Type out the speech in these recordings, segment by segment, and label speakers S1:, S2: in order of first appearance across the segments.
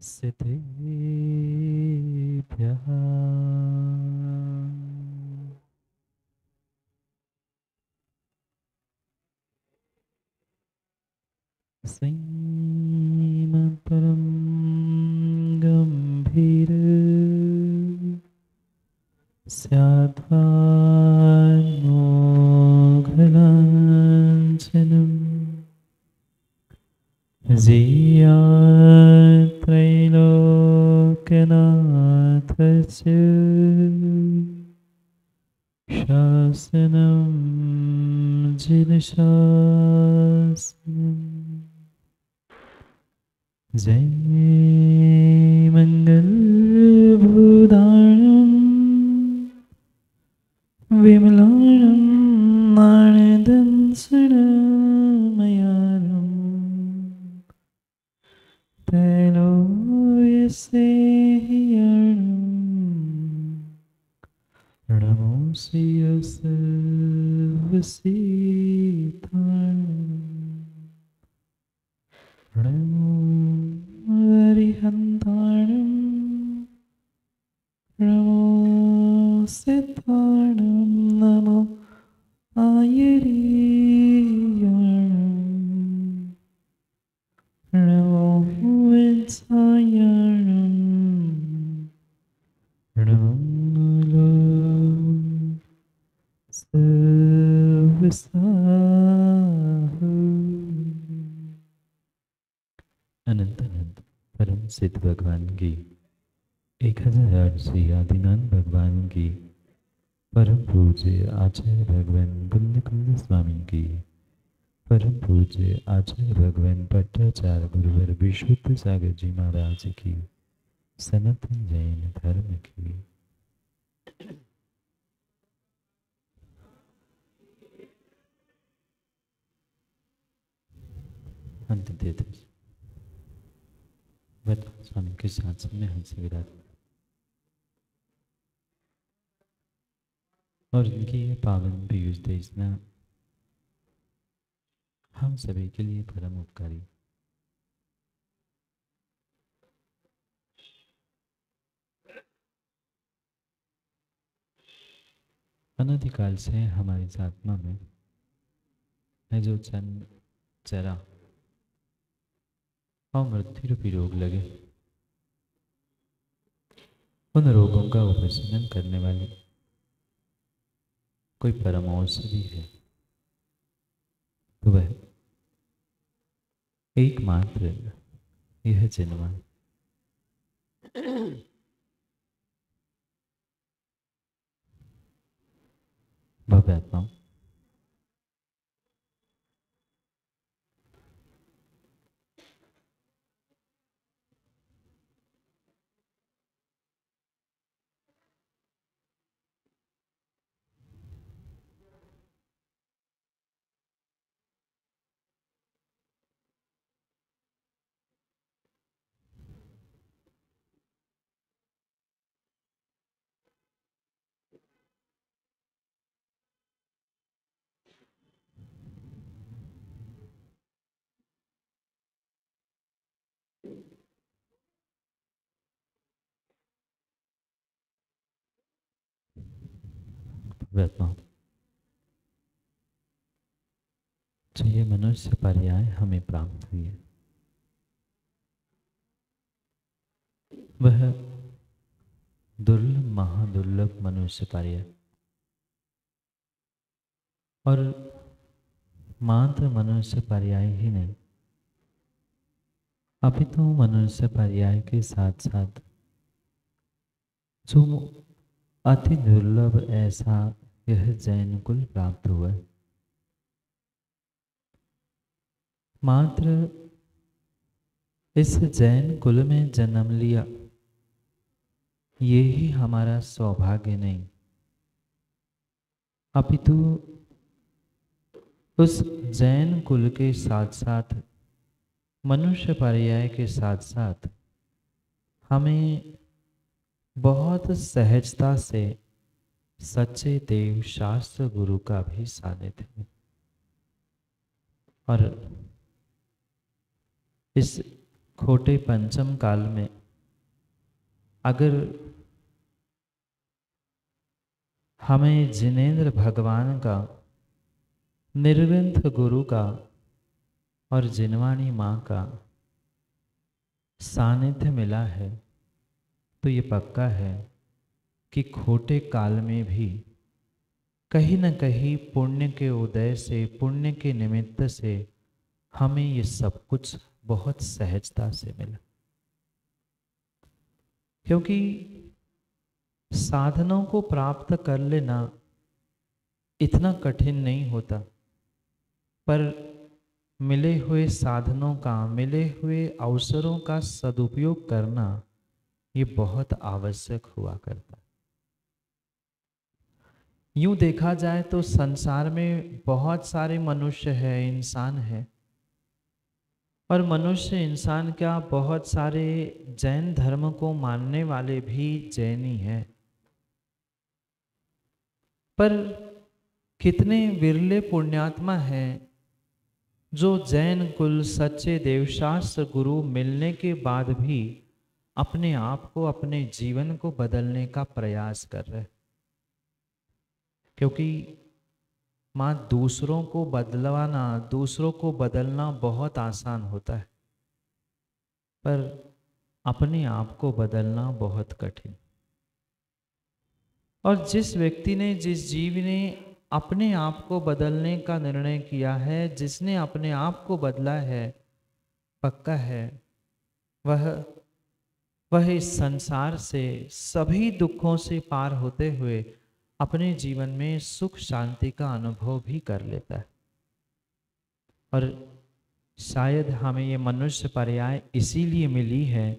S1: सिद्धेभ्यः श्रीमत्परं गम्भीर स्याद्वान्मोघलाञ्छनम् त्रैलोक्यनाथस्य शासनं जिनशासनम्। जय मङ्गलभूतानं विमलानं नारदंसनमयानं त्रैलोक्यसेह्यं नमोऽस्ति सर्वसिद्धाणं नमो हरिहन्ताणं नमो सिद्धाणं नमो आयर्याणं नमो विंसायाणं नमो सर्वसाहु। अनंत अनंत परम सिद्ध भगवान की 1000 श्री आदिनाथ भगवान की परम पूज्य आचार्य भगवान कुंद कुंद स्वामी की परम पूज्य आचार्य भगवान पट्टाचार्य गुरुवर विशुद्ध सागर जी महाराज की सनातन जैन धर्म की अंत देते वर्तमान स्वामी के साथ में हंस विराट और इनकी ये पावन पीयूष देशना हम सभी के लिए परम उपकारी। अनादिकाल से हमारी इस आत्मा में है जो चंद जरा और मृत्यु रूपी रोग लगे, उन रोगों का उपशमन करने वाली कोई परम औषधि है तो वह एकमात्र यह जन्म भव्य आत्माओं जो ये मनुष्य पर्याय हमें प्राप्त हुई है वह दुर्लभ महादुर्लभ मनुष्य पर्याय और मात्र मनुष्य पर्याय ही नहीं अभी तो मनुष्य पर्याय के साथ साथ जो अति दुर्लभ ऐसा यह जैन कुल प्राप्त हुआ है। मात्र इस जैन कुल में जन्म लिया ये ही हमारा सौभाग्य नहीं अपितु उस जैन कुल के साथ साथ मनुष्य पर्याय के साथ साथ हमें बहुत सहजता से सच्चे देव शास्त्र गुरु का भी सानिध्य है और इस खोटे पंचम काल में अगर हमें जिनेंद्र भगवान का, निर्विंथ गुरु का और जिनवाणी माँ का सानिध्य मिला है, तो ये पक्का है कि खोटे काल में भी कहीं न कहीं पुण्य के उदय से, पुण्य के निमित्त से हमें ये सब कुछ बहुत सहजता से मिला। क्योंकि साधनों को प्राप्त कर लेना इतना कठिन नहीं होता, पर मिले हुए साधनों का, मिले हुए अवसरों का सदुपयोग करना ये बहुत आवश्यक हुआ करता है। यूं देखा जाए तो संसार में बहुत सारे मनुष्य हैं, इंसान हैं, और मनुष्य इंसान क्या, बहुत सारे जैन धर्म को मानने वाले भी जैनी हैं। पर कितने विरले पुण्यात्मा हैं जो जैन कुल, सच्चे देवशास्त्र गुरु मिलने के बाद भी अपने आप को, अपने जीवन को बदलने का प्रयास कर रहे। क्योंकि माँ, दूसरों को बदलवाना, दूसरों को बदलना बहुत आसान होता है, पर अपने आप को बदलना बहुत कठिन। और जिस व्यक्ति ने, जिस जीव ने अपने आप को बदलने का निर्णय किया है, जिसने अपने आप को बदला है, पक्का है वह इस संसार से, सभी दुखों से पार होते हुए अपने जीवन में सुख शांति का अनुभव भी कर लेता है। और शायद हमें ये मनुष्य पर्याय इसीलिए मिली है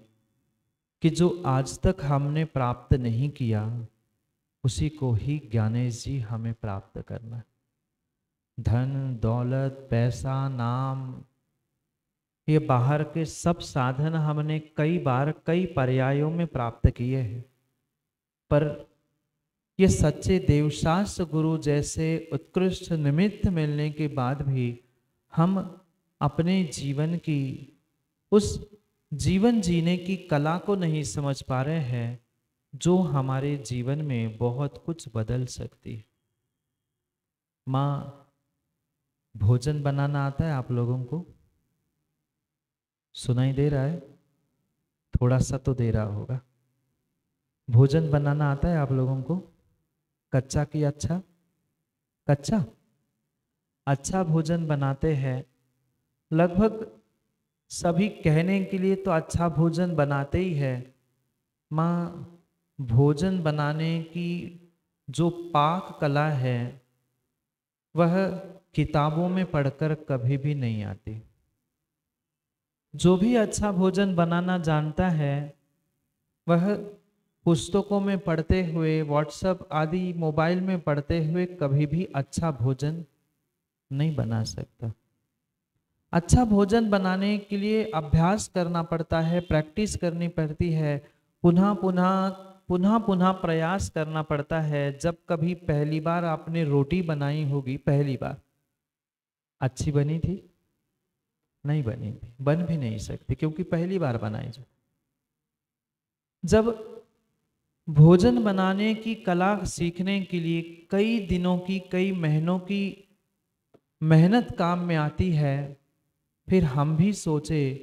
S1: कि जो आज तक हमने प्राप्त नहीं किया, उसी को ही ज्ञानेश जी हमें प्राप्त करना है। धन, दौलत, पैसा, नाम, ये बाहर के सब साधन हमने कई बार, कई पर्यायों में प्राप्त किए हैं, पर ये सच्चे देवशास्त्र गुरु जैसे उत्कृष्ट निमित्त मिलने के बाद भी हम अपने जीवन की, उस जीवन जीने की कला को नहीं समझ पा रहे हैं जो हमारे जीवन में बहुत कुछ बदल सकती है। माँ, भोजन बनाना आता है आप लोगों को? सुनाई दे रहा है? थोड़ा सा तो दे रहा होगा। भोजन बनाना आता है आप लोगों को? कच्चा कि अच्छा? कच्चा। अच्छा भोजन बनाते हैं, लगभग सभी कहने के लिए तो अच्छा भोजन बनाते ही है। माँ, भोजन बनाने की जो पाक कला है वह किताबों में पढ़कर कभी भी नहीं आती। जो भी अच्छा भोजन बनाना जानता है वह पुस्तकों में पढ़ते हुए, व्हाट्सएप आदि मोबाइल में पढ़ते हुए कभी भी अच्छा भोजन नहीं बना सकता। अच्छा भोजन बनाने के लिए अभ्यास करना पड़ता है, प्रैक्टिस करनी पड़ती है, पुनः पुनः प्रयास करना पड़ता है। जब कभी पहली बार आपने रोटी बनाई होगी, पहली बार अच्छी बनी थी? नहीं बनी थी, बन भी नहीं सकती, क्योंकि पहली बार बनाई जाए। जब भोजन बनाने की कला सीखने के लिए कई दिनों की, कई महीनों की मेहनत काम में आती है, फिर हम भी सोचे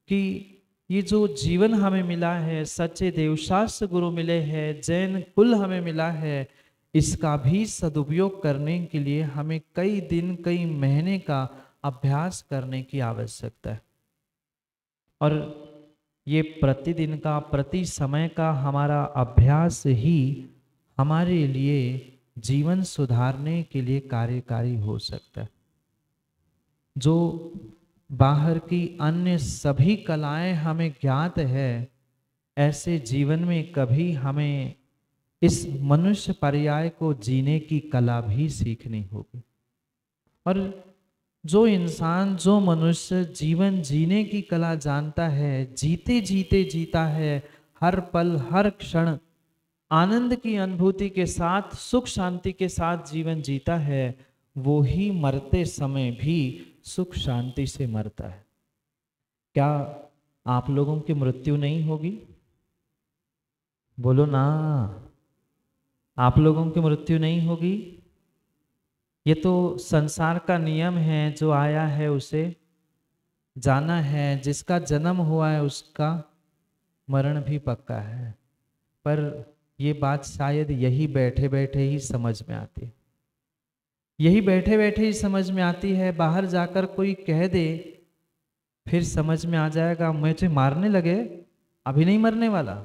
S1: कि ये जो जीवन हमें मिला है, सच्चे देवशास्त्र गुरु मिले हैं, जैन कुल हमें मिला है, इसका भी सदुपयोग करने के लिए हमें कई दिन, कई महीने का अभ्यास करने की आवश्यकता है। और ये प्रतिदिन का, प्रति समय का हमारा अभ्यास ही हमारे लिए जीवन सुधारने के लिए कार्यकारी हो सकता है। जो बाहर की अन्य सभी कलाएं हमें ज्ञात है, ऐसे जीवन में कभी हमें इस मनुष्य पर्याय को जीने की कला भी सीखनी होगी। और जो इंसान, जो मनुष्य जीवन जीने की कला जानता है, जीते जीते जीता है, हर पल हर क्षण आनंद की अनुभूति के साथ, सुख शांति के साथ जीवन जीता है, वो ही मरते समय भी सुख शांति से मरता है। क्या आप लोगों की मृत्यु नहीं होगी? बोलो ना, आप लोगों की मृत्यु नहीं होगी? ये तो संसार का नियम है, जो आया है उसे जाना है, जिसका जन्म हुआ है उसका मरण भी पक्का है। पर ये बात शायद यही बैठे बैठे ही समझ में आती है, यही बैठे बैठे ही समझ में आती है। बाहर जाकर कोई कह दे फिर समझ में आ जाएगा, मुझे मारने लगे, अभी नहीं मरने वाला।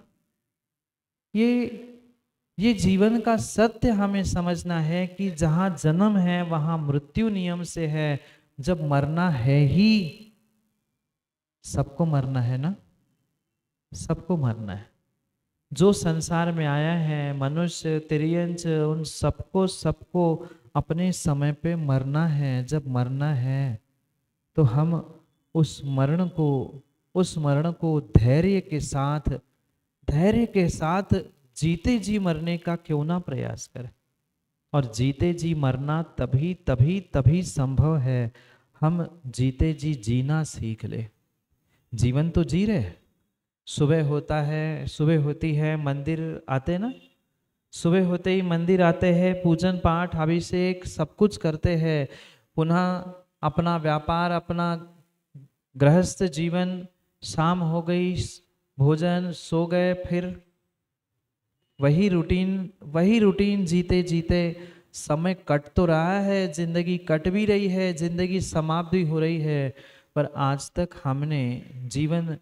S1: ये जीवन का सत्य हमें समझना है कि जहां जन्म है वहां मृत्यु नियम से है। जब मरना है ही, सबको मरना है ना, सबको मरना है। जो संसार में आया है, मनुष्य, तिर्यंच, उन सबको सबको अपने समय पे मरना है। जब मरना है तो हम उस मरण को धैर्य के साथ जीते जी मरने का क्यों ना प्रयास करें। और जीते जी मरना तभी तभी तभी संभव है, हम जीते जी जीना सीख ले। जीवन तो जी रहे, सुबह होता है, सुबह होती है, मंदिर आते ना, सुबह होते ही मंदिर आते हैं, पूजन पाठ अभिषेक सब कुछ करते हैं, पुनः अपना व्यापार, अपना गृहस्थ जीवन, शाम हो गई, भोजन, सो गए, फिर वही रूटीन जीते जीते समय कट तो रहा है, जिंदगी कट भी रही है, जिंदगी समाप्त भी हो रही है। पर आज तक हमने जीवन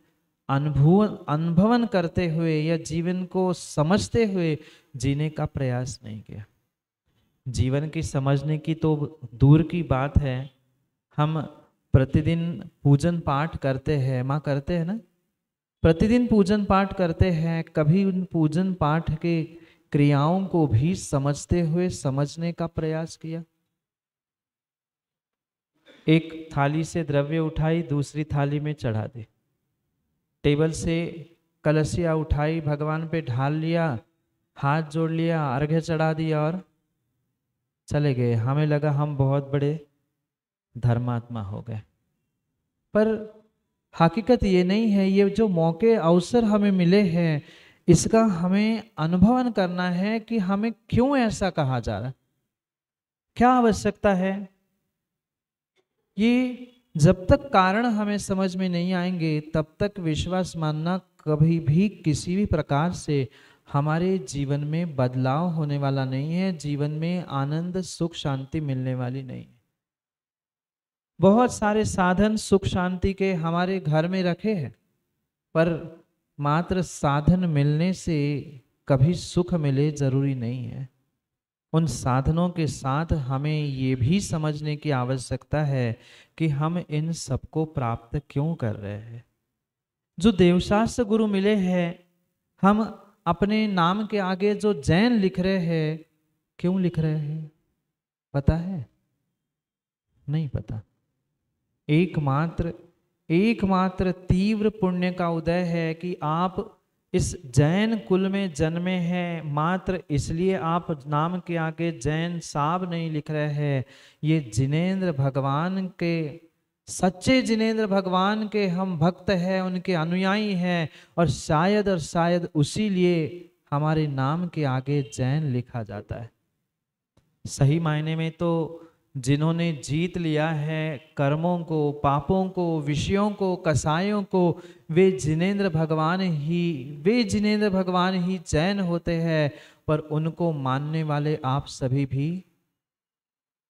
S1: अनुभवन करते हुए या जीवन को समझते हुए जीने का प्रयास नहीं किया। जीवन की समझने की तो दूर की बात है, हम प्रतिदिन पूजन पाठ करते हैं, माँ करते हैं ना, प्रतिदिन पूजन पाठ करते हैं, कभी उन पूजन पाठ के क्रियाओं को भी समझते हुए समझने का प्रयास किया? एक थाली से द्रव्य उठाई, दूसरी थाली में चढ़ा दी, टेबल से कलशिया उठाई, भगवान पे ढाल लिया, हाथ जोड़ लिया, अर्घ्य चढ़ा दिया और चले गए। हमें लगा हम बहुत बड़े धर्मात्मा हो गए। पर हकीकत ये नहीं है। ये जो मौके अवसर हमें मिले हैं, इसका हमें अनुभवन करना है कि हमें क्यों ऐसा कहा जा रहा है, क्या आवश्यकता है। ये जब तक कारण हमें समझ में नहीं आएंगे, तब तक विश्वास मानना कभी भी किसी भी प्रकार से हमारे जीवन में बदलाव होने वाला नहीं है, जीवन में आनंद सुख शांति मिलने वाली नहीं है। बहुत सारे साधन सुख शांति के हमारे घर में रखे हैं, पर मात्र साधन मिलने से कभी सुख मिले जरूरी नहीं है। उन साधनों के साथ हमें ये भी समझने की आवश्यकता है कि हम इन सबको प्राप्त क्यों कर रहे हैं। जो देवशास्त्र गुरु मिले हैं, हम अपने नाम के आगे जो जैन लिख रहे हैं, क्यों लिख रहे हैं पता है? नहीं पता। एकमात्र तीव्र पुण्य का उदय है कि आप इस जैन कुल में जन्मे हैं, मात्र इसलिए आप नाम के आगे जैन साहब नहीं लिख रहे हैं। ये जिनेंद्र भगवान के, सच्चे जिनेंद्र भगवान के हम भक्त हैं, उनके अनुयायी हैं, और शायद उसी लिए हमारे नाम के आगे जैन लिखा जाता है। सही मायने में तो जिन्होंने जीत लिया है कर्मों को, पापों को, विषयों को, कसायों को, वे जिनेंद्र भगवान ही जैन होते हैं। पर उनको मानने वाले आप सभी भी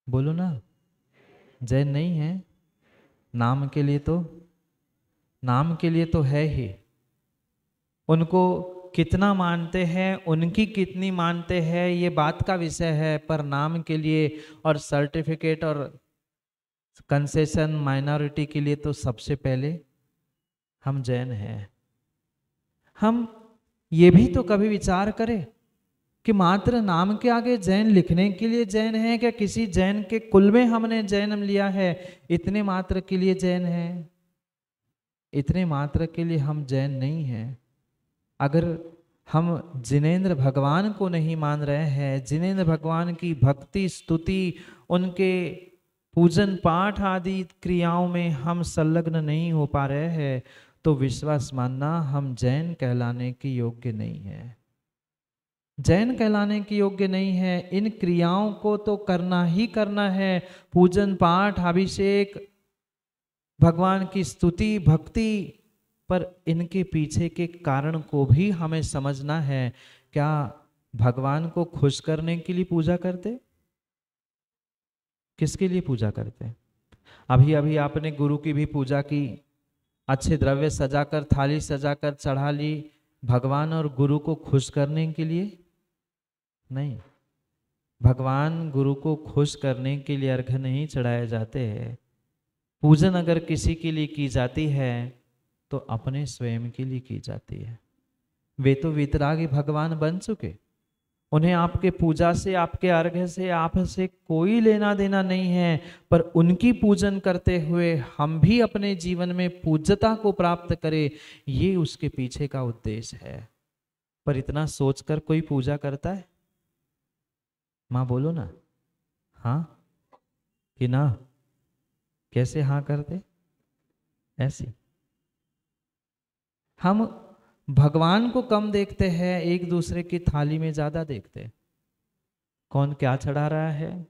S1: बोलो ना, जैन नहीं है। नाम के लिए तो है ही। उनको कितना मानते हैं, उनकी कितनी मानते हैं, ये बात का विषय है। पर नाम के लिए और सर्टिफिकेट और कंसेशन माइनॉरिटी के लिए तो सबसे पहले हम जैन हैं। हम ये भी तो कभी विचार करें कि मात्र नाम के आगे जैन लिखने के लिए जैन है, क्या किसी जैन के कुल में हमने जन्म लिया है, इतने मात्र के लिए जैन है? इतने मात्र के लिए हम जैन नहीं हैं। अगर हम जिनेंद्र भगवान को नहीं मान रहे हैं, जिनेंद्र भगवान की भक्ति स्तुति, उनके पूजन पाठ आदि क्रियाओं में हम संलग्न नहीं हो पा रहे हैं,
S2: तो विश्वास मानना हम जैन कहलाने के योग्य नहीं है। जैन कहलाने के योग्य नहीं है। इन क्रियाओं को तो करना ही करना है, पूजन पाठ अभिषेक भगवान की स्तुति भक्ति, पर इनके पीछे के कारण को भी हमें समझना है। क्या भगवान को खुश करने के लिए पूजा करते? किसके लिए पूजा करते? अभी अभी आपने गुरु की भी पूजा की, अच्छे द्रव्य सजाकर थाली सजाकर चढ़ा ली, भगवान और गुरु को खुश करने के लिए नहीं। भगवान गुरु को खुश करने के लिए अर्घ्य नहीं चढ़ाए जाते हैं। पूजन अगर किसी के लिए की जाती है तो अपने स्वयं के लिए की जाती है। वे तो वीतरागी भगवान बन चुके, उन्हें आपके पूजा से आपके अर्घ्य से आपसे कोई लेना देना नहीं है, पर उनकी पूजन करते हुए हम भी अपने जीवन में पूज्यता को प्राप्त करें, ये उसके पीछे का उद्देश्य है। पर इतना सोचकर कोई पूजा करता है? माँ बोलो ना, हाँ कि ना? कैसे हाँ करते? ऐसी। हम भगवान को कम देखते हैं, एक दूसरे की थाली में ज्यादा देखते हैं। कौन क्या चढ़ा रहा है,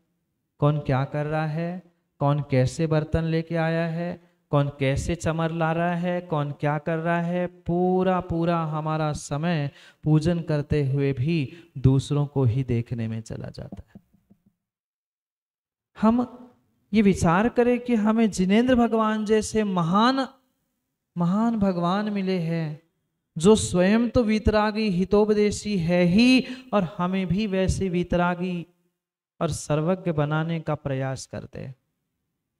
S2: कौन क्या कर रहा है, कौन कैसे बर्तन लेके आया है, कौन कैसे चमर ला रहा है, कौन क्या कर रहा है, पूरा पूरा हमारा समय पूजन करते हुए भी दूसरों को ही देखने में चला जाता है। हम ये विचार करें कि हमें जिनेंद्र भगवान जैसे महान महान भगवान मिले हैं, जो स्वयं तो वीतरागी हितोपदेशी है ही, और हमें भी वैसे वीतरागी और सर्वज्ञ बनाने का प्रयास करते हैं।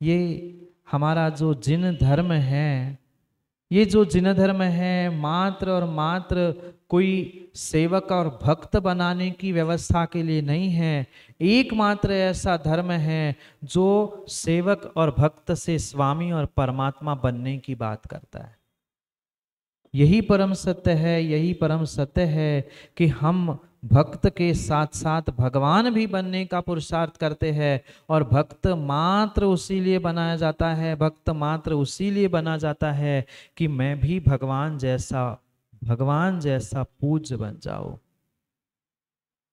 S2: ये हमारा जो जिन धर्म है, ये जो जिन धर्म है, मात्र और मात्र कोई सेवक और भक्त बनाने की व्यवस्था के लिए नहीं है। एकमात्र ऐसा धर्म है जो सेवक और भक्त से स्वामी और परमात्मा बनने की बात करता है। यही परम सत्य है, यही परम सत्य है कि हम भक्त के साथ साथ भगवान भी बनने का पुरुषार्थ करते हैं। और भक्त मात्र उसी लिए बनाया जाता है, भक्त मात्र उसी लिए बना जाता है कि मैं भी भगवान जैसा पूज्य बन जाऊं।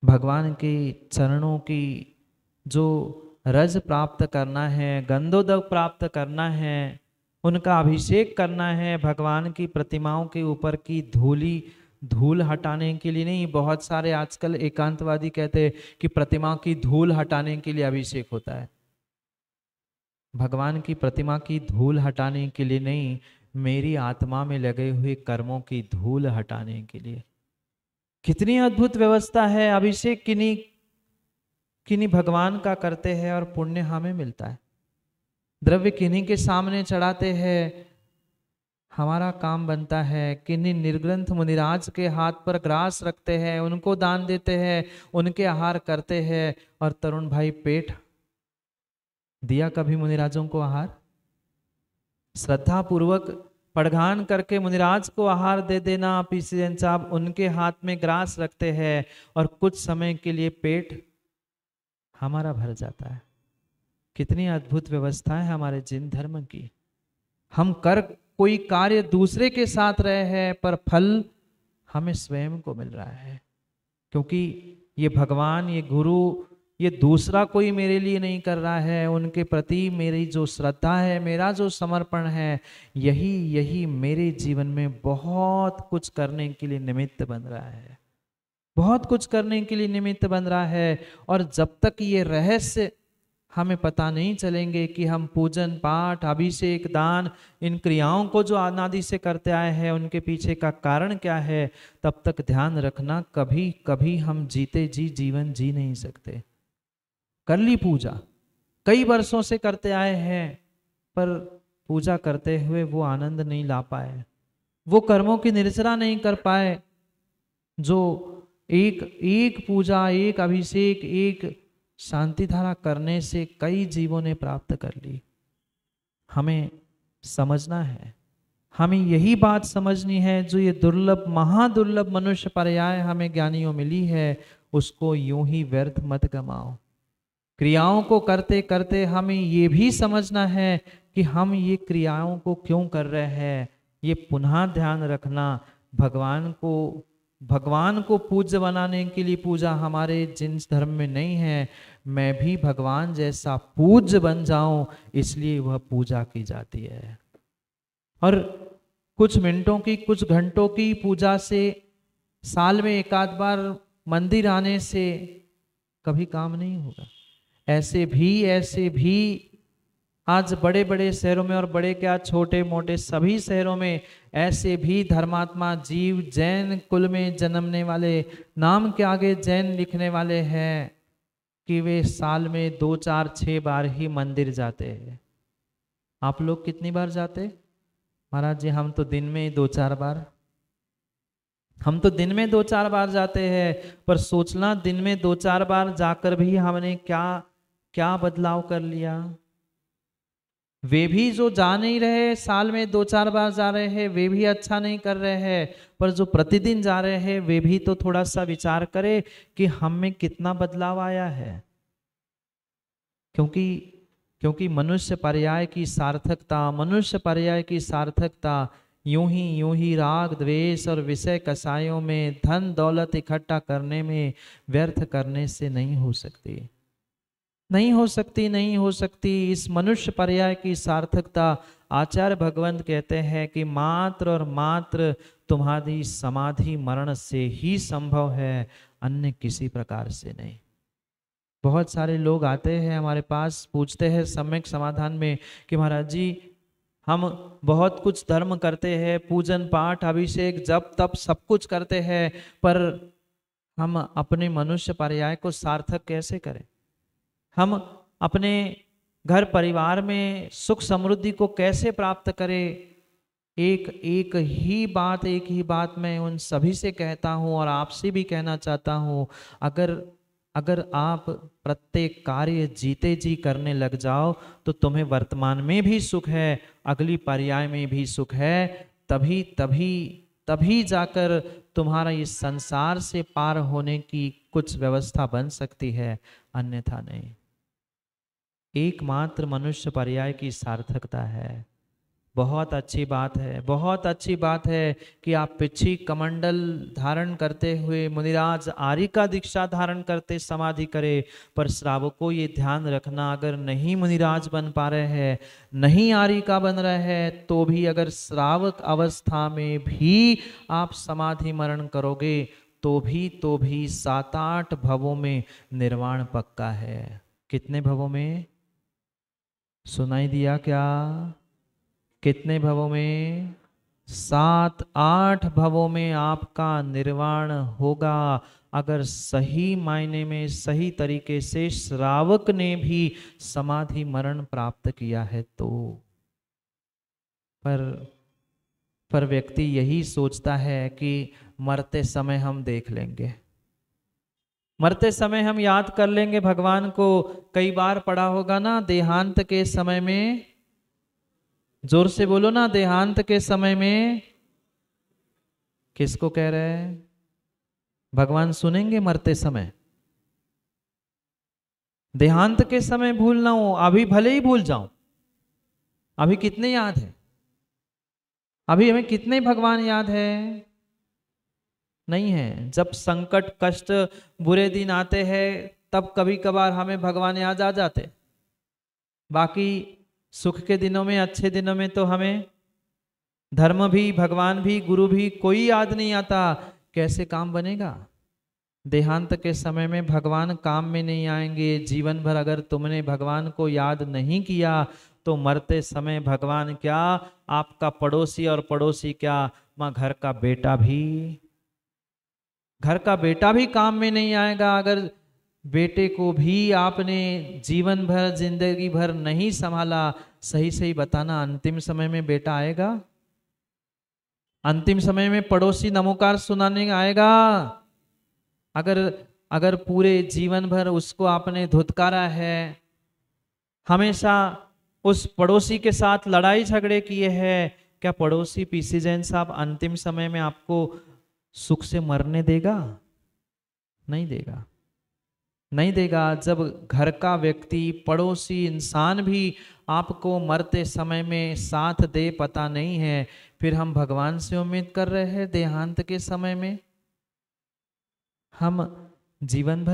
S2: भगवान के चरणों की जो रज प्राप्त करना है, गंधोदक प्राप्त करना है, उनका अभिषेक करना है, भगवान की प्रतिमाओं के ऊपर की धूल हटाने के लिए नहीं। बहुत सारे आजकल एकांतवादी कहते हैं कि प्रतिमा की धूल हटाने के लिए अभिषेक होता है। भगवान की प्रतिमा की धूल हटाने के लिए नहीं, मेरी आत्मा में लगे हुए कर्मों की धूल हटाने के लिए। कितनी अद्भुत व्यवस्था है। अभिषेक किन्हीं भगवान का करते हैं और पुण्य हमें मिलता है। द्रव्य किन्हीं के सामने चढ़ाते हैं, हमारा काम बनता है। किन्हीं निर्ग्रंथ मुनिराज के हाथ पर ग्रास रखते हैं, उनको दान देते हैं, उनके आहार करते हैं। और तरुण भाई, पेट दिया कभी मुनिराजों को आहार? श्रद्धा पूर्वक पड़घान करके मुनिराज को आहार दे देना। पीसी जैन साहब उनके हाथ में ग्रास रखते हैं और कुछ समय के लिए पेट हमारा भर जाता है। कितनी अद्भुत व्यवस्था है हमारे जिन धर्म की। हम कर कोई कार्य दूसरे के साथ रहे हैं, पर फल हमें स्वयं को मिल रहा है, क्योंकि ये भगवान, ये गुरु, ये दूसरा कोई मेरे लिए नहीं कर रहा है। उनके प्रति मेरी जो श्रद्धा है, मेरा जो समर्पण है, यही मेरे जीवन में बहुत कुछ करने के लिए निमित्त बन रहा है, बहुत कुछ करने के लिए निमित्त बन रहा है। और जब तक ये रहस्य हमें पता नहीं चलेंगे कि हम पूजन पाठ अभिषेक दान इन क्रियाओं को जो अनादि से करते आए हैं उनके पीछे का कारण क्या है, तब तक ध्यान रखना कभी कभी हम जीते जी जीवन जी नहीं सकते। कर ली पूजा, कई वर्षों से करते आए हैं, पर पूजा करते हुए वो आनंद नहीं ला पाए, वो कर्मों की निर्जरा नहीं कर पाए जो एक पूजा, एक अभिषेक, एक शांति धारा करने से कई जीवों ने प्राप्त कर ली। हमें समझना है, हमें यही बात समझनी है, जो ये दुर्लभ महादुर्लभ मनुष्य पर्याय हमें ज्ञानियों मिली है, उसको यूं ही व्यर्थ मत गमाओ। क्रियाओं को करते करते हमें ये भी समझना है कि हम ये क्रियाओं को क्यों कर रहे हैं, ये पुनः ध्यान रखना, भगवान को पूज्य बनाने के लिए पूजा हमारे जिन धर्म में नहीं है, मैं भी भगवान जैसा पूज्य बन जाऊं इसलिए वह पूजा की जाती है। और कुछ मिनटों की, कुछ घंटों की पूजा से, साल में एक आध बार मंदिर आने से कभी काम नहीं होगा। ऐसे भी आज बड़े बड़े शहरों में, और बड़े क्या छोटे मोटे सभी शहरों में ऐसे भी धर्मात्मा जीव जैन कुल में जन्मने वाले, नाम के आगे जैन लिखने वाले हैं कि वे साल में 2 4 6 बार ही मंदिर जाते हैं। आप लोग कितनी बार जाते? महाराज जी हम तो दिन में 2 4 बार, हम तो दिन में 2 4 बार जाते हैं। पर सोचना, दिन में 2 4 बार जाकर भी हमने क्या क्या बदलाव कर लिया। वे भी जो जा नहीं रहे, साल में 2 4 बार जा रहे हैं, वे भी अच्छा नहीं कर रहे हैं। पर जो प्रतिदिन जा रहे हैं वे भी तो थोड़ा सा विचार करें कि हम में कितना बदलाव आया है। क्योंकि मनुष्य पर्याय की सार्थकता यूं ही राग द्वेष और विषय कसायों में, धन दौलत इकट्ठा करने में, व्यर्थ करने से नहीं हो सकती। इस मनुष्य पर्याय की सार्थकता आचार्य भगवंत कहते हैं कि मात्र और मात्र तुम्हारी समाधि मरण से ही संभव है, अन्य किसी प्रकार से नहीं। बहुत सारे लोग आते हैं हमारे पास, पूछते हैं सम्यक समाधान में कि महाराज जी हम बहुत कुछ धर्म करते हैं, पूजन पाठ अभिषेक जप तप सब कुछ करते हैं, पर हम अपने मनुष्य पर्याय को सार्थक कैसे करें? हम अपने घर परिवार में सुख समृद्धि को कैसे प्राप्त करें? एक ही बात मैं उन सभी से कहता हूं और आपसे भी कहना चाहता हूं, अगर आप प्रत्येक कार्य जीते जी करने लग जाओ तो तुम्हें वर्तमान में भी सुख है, अगली पर्याय में भी सुख है। तभी जाकर तुम्हारा इस संसार से पार होने की कुछ व्यवस्था बन सकती है, अन्यथा नहीं। एकमात्र मनुष्य पर्याय की सार्थकता है। बहुत अच्छी बात है कि आप पिछी कमंडल धारण करते हुए मुनिराज आर्य का दीक्षा धारण करते समाधि करे, पर श्रावकों ये ध्यान रखना, अगर नहीं मुनिराज बन पा रहे हैं, नहीं आर्य का बन रहे हैं, तो भी अगर श्रावक अवस्था में भी आप समाधि मरण करोगे तो भी 7 8 भवों में निर्वाण पक्का है। कितने भवों में? सुनाई दिया क्या? कितने भवों में? 7 8 भवों में आपका निर्वाण होगा, अगर सही मायने में सही तरीके से श्रावक ने भी समाधि मरण प्राप्त किया है तो। पर व्यक्ति यही सोचता है कि मरते समय हम देख लेंगे, मरते समय हम याद कर लेंगे भगवान को। कई बार पढ़ा होगा ना, देहांत के समय में, जोर से बोलो ना, देहांत के समय में। किसको कह रहे हैं? भगवान सुनेंगे मरते समय। देहांत के समय भूल ना हो, अभी भले ही भूल जाऊं, अभी कितने याद है? अभी हमें कितने भगवान याद है? नहीं है। जब संकट कष्ट बुरे दिन आते हैं तब कभी कभार हमें भगवान याद आ जाते, बाकी सुख के दिनों में, अच्छे दिनों में तो हमें धर्म भी, भगवान भी, गुरु भी कोई याद नहीं आता। कैसे काम बनेगा? देहांत के समय में भगवान काम में नहीं आएंगे। जीवन भर अगर तुमने भगवान को याद नहीं किया तो मरते समय भगवान क्या, आपका पड़ोसी, और पड़ोसी क्या, मां घर का बेटा भी काम में नहीं आएगा। अगर बेटे को भी आपने जीवन भर, जिंदगी भर नहीं संभाला, सही बताना, अंतिम समय में बेटा आएगा? अंतिम समय में पड़ोसी नमोकार सुनाने आएगा? अगर पूरे जीवन भर उसको आपने धुतकारा है, हमेशा उस पड़ोसी के साथ लड़ाई झगड़े किए हैं, क्या पड़ोसी पीसी जैन साहब अंतिम समय में आपको सुख से मरने देगा? नहीं देगा, नहीं देगा। जब घर का व्यक्ति, पड़ोसी इंसान भी आपको मरते समय में साथ दे पता नहीं है, फिर हम भगवान से उम्मीद कर रहे हैं देहांत के समय में? हम जीवन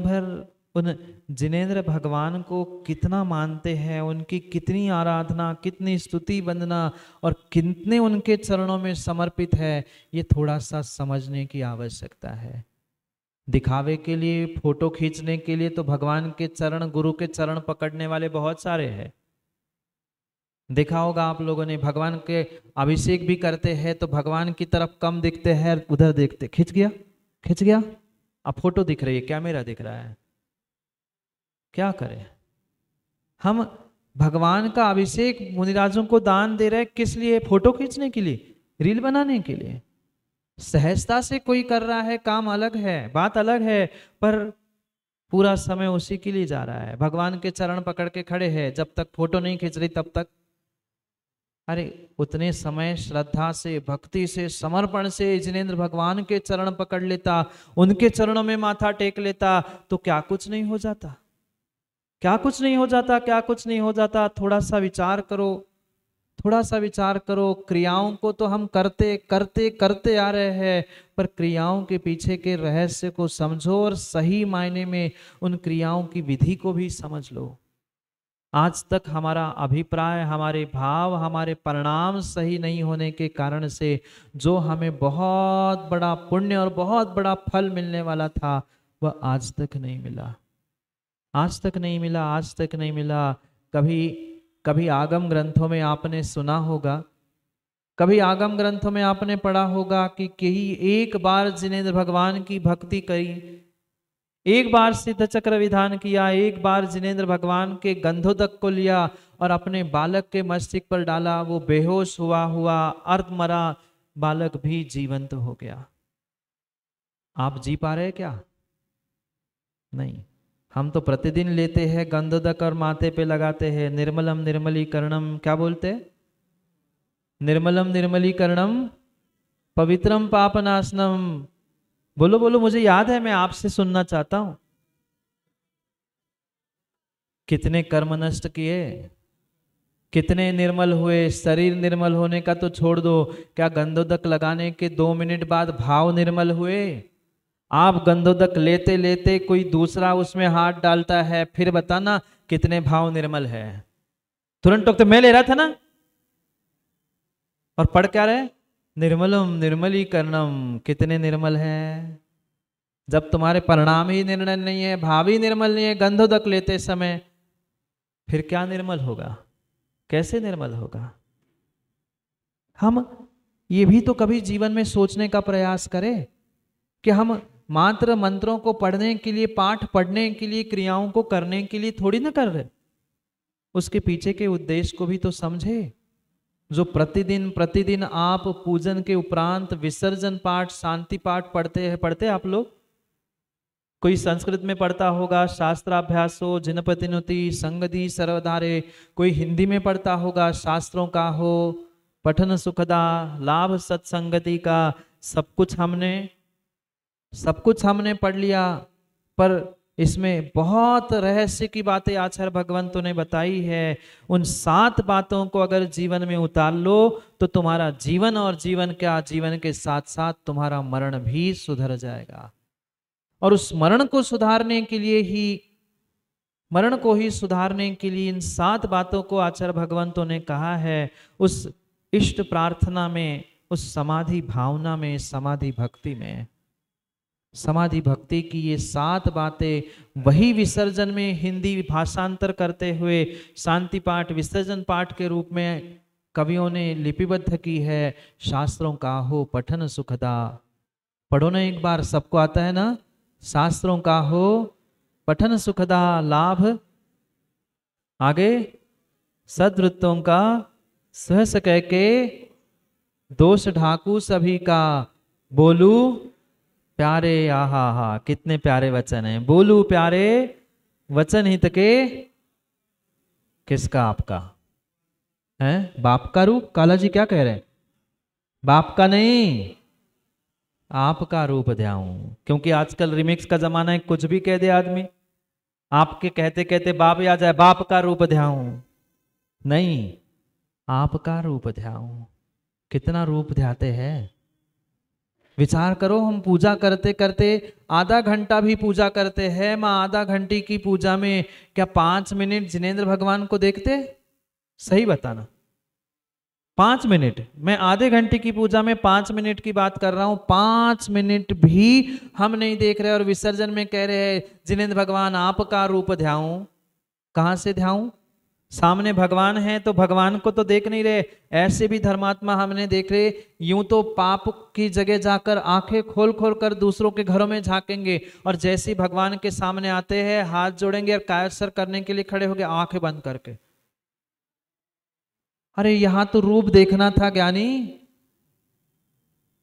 S2: भर उन जिनेंद्र भगवान को कितना मानते हैं, उनकी कितनी आराधना, कितनी स्तुति वंदना और कितने उनके चरणों में समर्पित है, ये थोड़ा सा समझने की आवश्यकता है। दिखावे के लिए, फोटो खींचने के लिए तो भगवान के चरण, गुरु के चरण पकड़ने वाले बहुत सारे हैं। देखा होगा आप लोगों ने, भगवान के अभिषेक भी करते हैं तो भगवान की तरफ कम दिखते हैं, उधर देखते, खिंच गया, अब फोटो दिख रही है, कैमरा दिख रहा है, क्या करें? हम भगवान का अभिषेक मुनिराजों को दान दे रहे हैं, किस लिए? फोटो खींचने के लिए, रील बनाने के लिए। सहजता से कोई कर रहा है काम अलग है, बात अलग है, पर पूरा समय उसी के लिए जा रहा है। भगवान के चरण पकड़ के खड़े हैं, जब तक फोटो नहीं खींच रही तब तक। अरे उतने समय श्रद्धा से, भक्ति से, समर्पण से जिनेंद्र भगवान के चरण पकड़ लेता, उनके चरणों में माथा टेक लेता, तो क्या कुछ नहीं हो जाता? क्या कुछ नहीं हो जाता? क्या कुछ नहीं हो जाता? थोड़ा सा विचार करो, थोड़ा सा विचार करो। क्रियाओं को तो हम करते करते करते आ रहे हैं, पर क्रियाओं के पीछे के रहस्य को समझो और सही मायने में उन क्रियाओं की विधि को भी समझ लो। आज तक हमारा अभिप्राय, हमारे भाव, हमारे परिणाम सही नहीं होने के कारण से जो हमें बहुत बड़ा पुण्य और बहुत बड़ा फल मिलने वाला था, वह आज तक नहीं मिला, आज तक नहीं मिला, आज तक नहीं मिला। कभी आगम ग्रंथों में आपने सुना होगा, कभी आगम ग्रंथों में आपने पढ़ा होगा कि एक बार जिनेंद्र भगवान की भक्ति करी, एक बार सिद्ध चक्र विधान किया, एक बार जिनेंद्र भगवान के गंधोदक को लिया और अपने बालक के मस्तिष्क पर डाला, वो बेहोश हुआ अर्धमरा बालक भी जीवंत हो गया। आप जी पा रहे क्या? नहीं। हम तो प्रतिदिन लेते हैं गंधोदक और माथे पे लगाते हैं, निर्मलम निर्मलीकरणम, क्या बोलते हैं? निर्मलम निर्मलीकरणम पवित्रम पापनाशनम। बोलो बोलो, मुझे याद है, मैं आपसे सुनना चाहता हूं। कितने कर्म नष्ट किए, कितने निर्मल हुए। शरीर निर्मल होने का तो छोड़ दो, क्या गंधोदक लगाने के 2 मिनट बाद भाव निर्मल हुए? आप गंधोदक लेते लेते कोई दूसरा उसमें हाथ डालता है, फिर बताना कितने भाव निर्मल है। तुरंत तो मैं ले रहा था ना, और पढ़ क्या रहे? निर्मलम निर्मलीकरणम, कितने निर्मल है। जब तुम्हारे परिणाम ही निर्णय नहीं है, भाव ही निर्मल नहीं है गंधोदक लेते समय, फिर क्या निर्मल होगा? कैसे निर्मल होगा? हम ये भी तो कभी जीवन में सोचने का प्रयास करें कि हम मात्र मंत्रों को पढ़ने के लिए, पाठ पढ़ने के लिए, क्रियाओं को करने के लिए थोड़ी ना कर रहे, उसके पीछे के उद्देश्य को भी तो समझे। जो प्रतिदिन आप पूजन के उपरांत विसर्जन पाठ, शांति पाठ पढ़ते आप लोग, कोई संस्कृत में पढ़ता होगा, शास्त्राभ्यासो जिनपतिनुति संगति सर्वधारे, कोई हिंदी में पढ़ता होगा, शास्त्रों का हो पठन सुखदा, लाभ सत्संगति का। सब कुछ हमने पढ़ लिया, पर इसमें बहुत रहस्य की बातें आचार्य भगवंतों ने बताई है। उन 7 बातों को अगर जीवन में उतार लो तो तुम्हारा जीवन, और जीवन क्या, जीवन के साथ साथ तुम्हारा मरण भी सुधर जाएगा। और उस मरण को सुधारने के लिए इन 7 बातों को आचार्य भगवंतों ने कहा है। उस इष्ट प्रार्थना में, उस समाधि भावना में, समाधि भक्ति में, समाधि भक्ति की ये 7 बातें वही विसर्जन में हिंदी भाषांतर करते हुए शांति पाठ, विसर्जन पाठ के रूप में कवियों ने लिपिबद्ध की है। शास्त्रों का हो पठन सुखदा, पढ़ो ना एक बार, सबको आता है ना। शास्त्रों का हो पठन सुखदा, लाभ आगे सद्वृत्तों का सहस कह के, दोष ढाकू सभी का, बोलू प्यारे, आहा हा, कितने प्यारे वचन हैं। बोलू प्यारे वचन हित के, किसका? आपका है, बाप का रूप। काला जी क्या कह रहे हैं? बाप का नहीं, आपका रूप ध्याऊं। क्योंकि आजकल रिमिक्स का जमाना है, कुछ भी कह दे आदमी, आपके कहते कहते बाप आ जाए, बाप का रूप ध्याऊं। नहीं, आपका रूप ध्याऊं। कितना रूप ध्याते हैं, विचार करो। हम पूजा करते करते आधा घंटा भी पूजा करते हैं, माँ आधा घंटे की पूजा में क्या 5 मिनट जिनेंद्र भगवान को देखते? सही बताना। 5 मिनट, मैं आधे घंटे की पूजा में 5 मिनट की बात कर रहा हूं, 5 मिनट भी हम नहीं देख रहे और विसर्जन में कह रहे हैं जिनेंद्र भगवान आपका रूप ध्याऊं। कहां से ध्याऊं? सामने भगवान है तो भगवान को तो देख नहीं रहे। ऐसे भी धर्मात्मा हमने देख रहे, यूं तो पाप की जगह जाकर आंखें खोल खोल कर दूसरों के घरों में झांकेंगे, और जैसे ही भगवान के सामने आते हैं हाथ जोड़ेंगे और कायसर करने के लिए खड़े हो गए आंखें बंद करके। अरे यहां तो रूप देखना था ज्ञानी,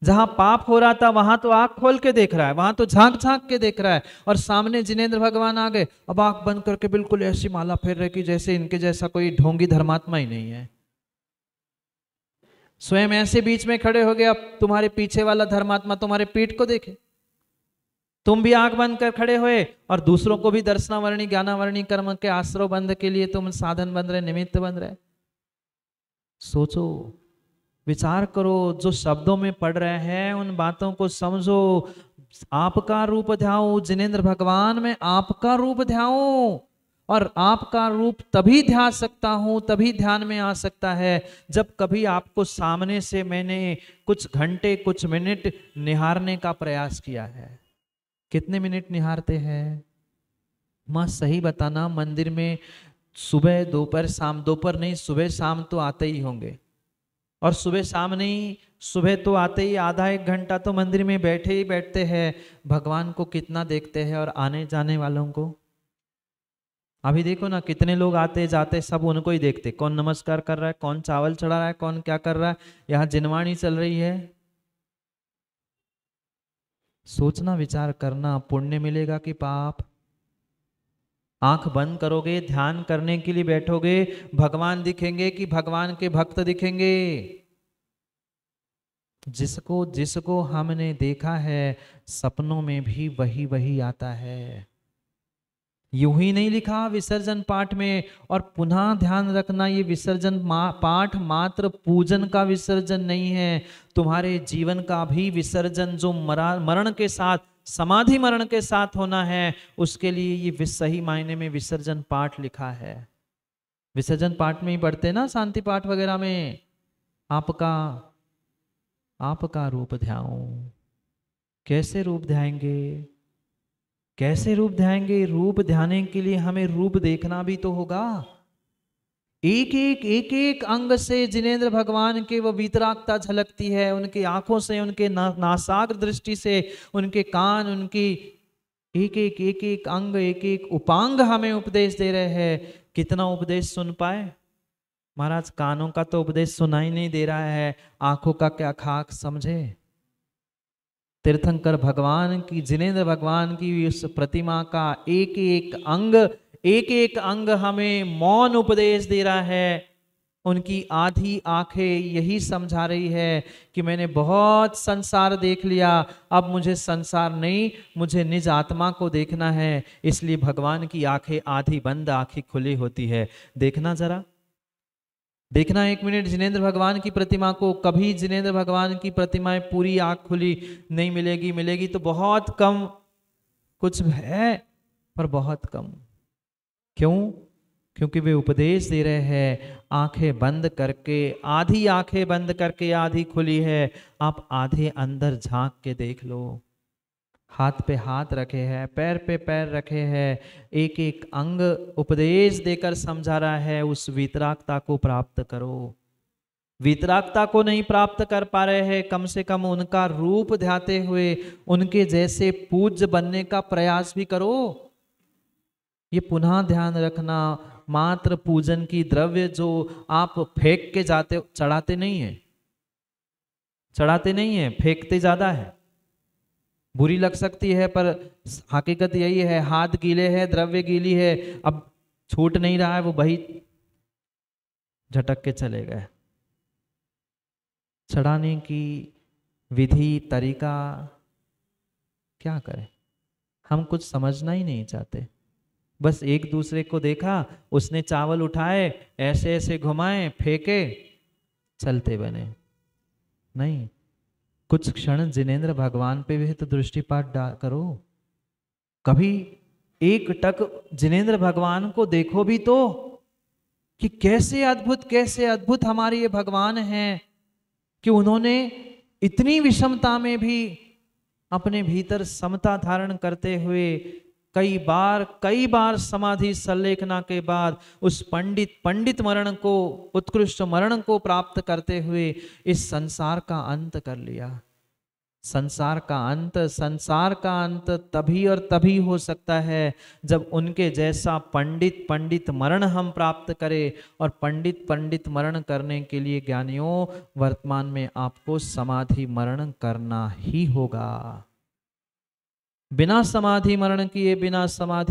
S2: जहां पाप हो रहा था वहां तो आंख खोल के देख रहा है, वहां तो झांक झांक के देख रहा है, और सामने जिनेंद्र भगवान आ गए, अब आंख बंद करके बिल्कुल ऐसी माला फेर रहे कि जैसे इनके जैसा कोई ढोंगी धर्मात्मा ही नहीं है। स्वयं ऐसे बीच में खड़े हो गए, अब तुम्हारे पीछे वाला धर्मात्मा तुम्हारे पीठ को देखे, तुम भी आंख बंद कर खड़े हुए और दूसरों को भी दर्शनावरणी ज्ञानावरणी कर्म के आश्रय बंद के लिए तुम साधन बन रहे, निमित्त बन रहे। सोचो, विचार करो, जो शब्दों में पढ़ रहे हैं उन बातों को समझो। आपका रूप ध्याओ, जिनेंद्र भगवान में आपका रूप ध्याओ। और आपका रूप तभी ध्यान सकता हूं, तभी ध्यान में आ सकता है जब कभी आपको सामने से मैंने कुछ घंटे कुछ मिनट निहारने का प्रयास किया है। कितने मिनट निहारते हैं मां? सही बताना। मंदिर में सुबह दोपहर शाम, दोपहर नहीं सुबह शाम तो आते ही होंगे, और सुबह शाम नहीं, सुबह तो आते ही आधा एक घंटा तो मंदिर में बैठे ही बैठते हैं। भगवान को कितना देखते हैं और आने जाने वालों को? अभी देखो ना, कितने लोग आते जाते सब उनको ही देखते, कौन नमस्कार कर रहा है, कौन चावल चढ़ा रहा है, कौन क्या कर रहा है। यहाँ जिनवाणी चल रही है। सोचना, विचार करना, पुण्य मिलेगा कि पाप? आंख बंद करोगे, ध्यान करने के लिए बैठोगे, भगवान दिखेंगे कि भगवान के भक्त दिखेंगे? जिसको जिसको हमने देखा है सपनों में भी वही वही आता है। यूं ही नहीं लिखा विसर्जन पाठ में। और पुनः ध्यान रखना, ये विसर्जन पाठ मात्र पूजन का विसर्जन नहीं है, तुम्हारे जीवन का भी विसर्जन, जो मरण के साथ, समाधि मरण के साथ होना है, उसके लिए ये सही मायने में विसर्जन पाठ लिखा है। विसर्जन पाठ में ही पढ़ते ना, शांति पाठ वगैरह में, आपका रूप ध्याऊं। कैसे रूप ध्याएंगे? कैसे रूप ध्याएंगे? रूप ध्याने के लिए हमें रूप देखना भी तो होगा। एक एक अंग से जिनेंद्र भगवान के वो वीतरागता झलकती है, उनकी आंखों से, उनके नासाग्र दृष्टि से, उनके कान, उनकी एक एक अंग, एक एक उपांग हमें उपदेश दे रहे हैं। कितना उपदेश सुन पाए महाराज? कानों का तो उपदेश सुनाई नहीं दे रहा है, आंखों का क्या खाक समझे। तीर्थंकर भगवान की, जिनेंद्र भगवान की उस प्रतिमा का एक एक अंग हमें मौन उपदेश दे रहा है। उनकी आधी आंखें यही समझा रही है कि मैंने बहुत संसार देख लिया, अब मुझे संसार नहीं, मुझे निज आत्मा को देखना है। इसलिए भगवान की आंखें आधी बंद, आंखें खुली होती है। देखना जरा, देखना 1 मिनट जिनेंद्र भगवान की प्रतिमा को। कभी जिनेंद्र भगवान की प्रतिमाएं पूरी आंख खुली नहीं मिलेगी, मिलेगी तो बहुत कम, कुछ है पर बहुत कम। क्यों? क्योंकि वे उपदेश दे रहे हैं आंखें बंद करके, आधी आंखें बंद करके, आधी खुली है, आप आधे अंदर झांक के देख लो। हाथ पे हाथ रखे हैं, पैर पे पैर रखे हैं, एक एक अंग उपदेश देकर समझा रहा है, उस वीतरागता को प्राप्त करो। वीतरागता को नहीं प्राप्त कर पा रहे हैं, कम से कम उनका रूप ध्याते हुए उनके जैसे पूज्य बनने का प्रयास भी करो। ये पुनः ध्यान रखना, मात्र पूजन की द्रव्य जो आप फेंक के जाते, चढ़ाते नहीं है, चढ़ाते नहीं है, फेंकते ज्यादा है। बुरी लग सकती है पर हकीकत यही है, हाथ गीले है, द्रव्य गीली है, अब छूट नहीं रहा है, वो वही झटक के चले गए। चढ़ाने की विधि, तरीका क्या करें, हम कुछ समझना ही नहीं चाहते। बस एक दूसरे को देखा, उसने चावल उठाए, ऐसे ऐसे घुमाए, फेंके, चलते बने। नहीं, कुछ क्षण जिनेंद्र भगवान पे भी तो दृष्टिपात करो। कभी एक टक जिनेंद्र भगवान को देखो भी तो, कि कैसे अद्भुत हमारे ये भगवान हैं, कि उन्होंने इतनी विषमता में भी अपने भीतर समता धारण करते हुए कई बार समाधि संलेखना के बाद उस पंडित मरण को, उत्कृष्ट मरण को प्राप्त करते हुए इस संसार का अंत कर लिया। संसार का अंत तभी और तभी हो सकता है जब उनके जैसा पंडित मरण हम प्राप्त करें। और पंडित मरण करने के लिए ज्ञानियों, वर्तमान में आपको समाधि मरण करना ही होगा। बिना समाधि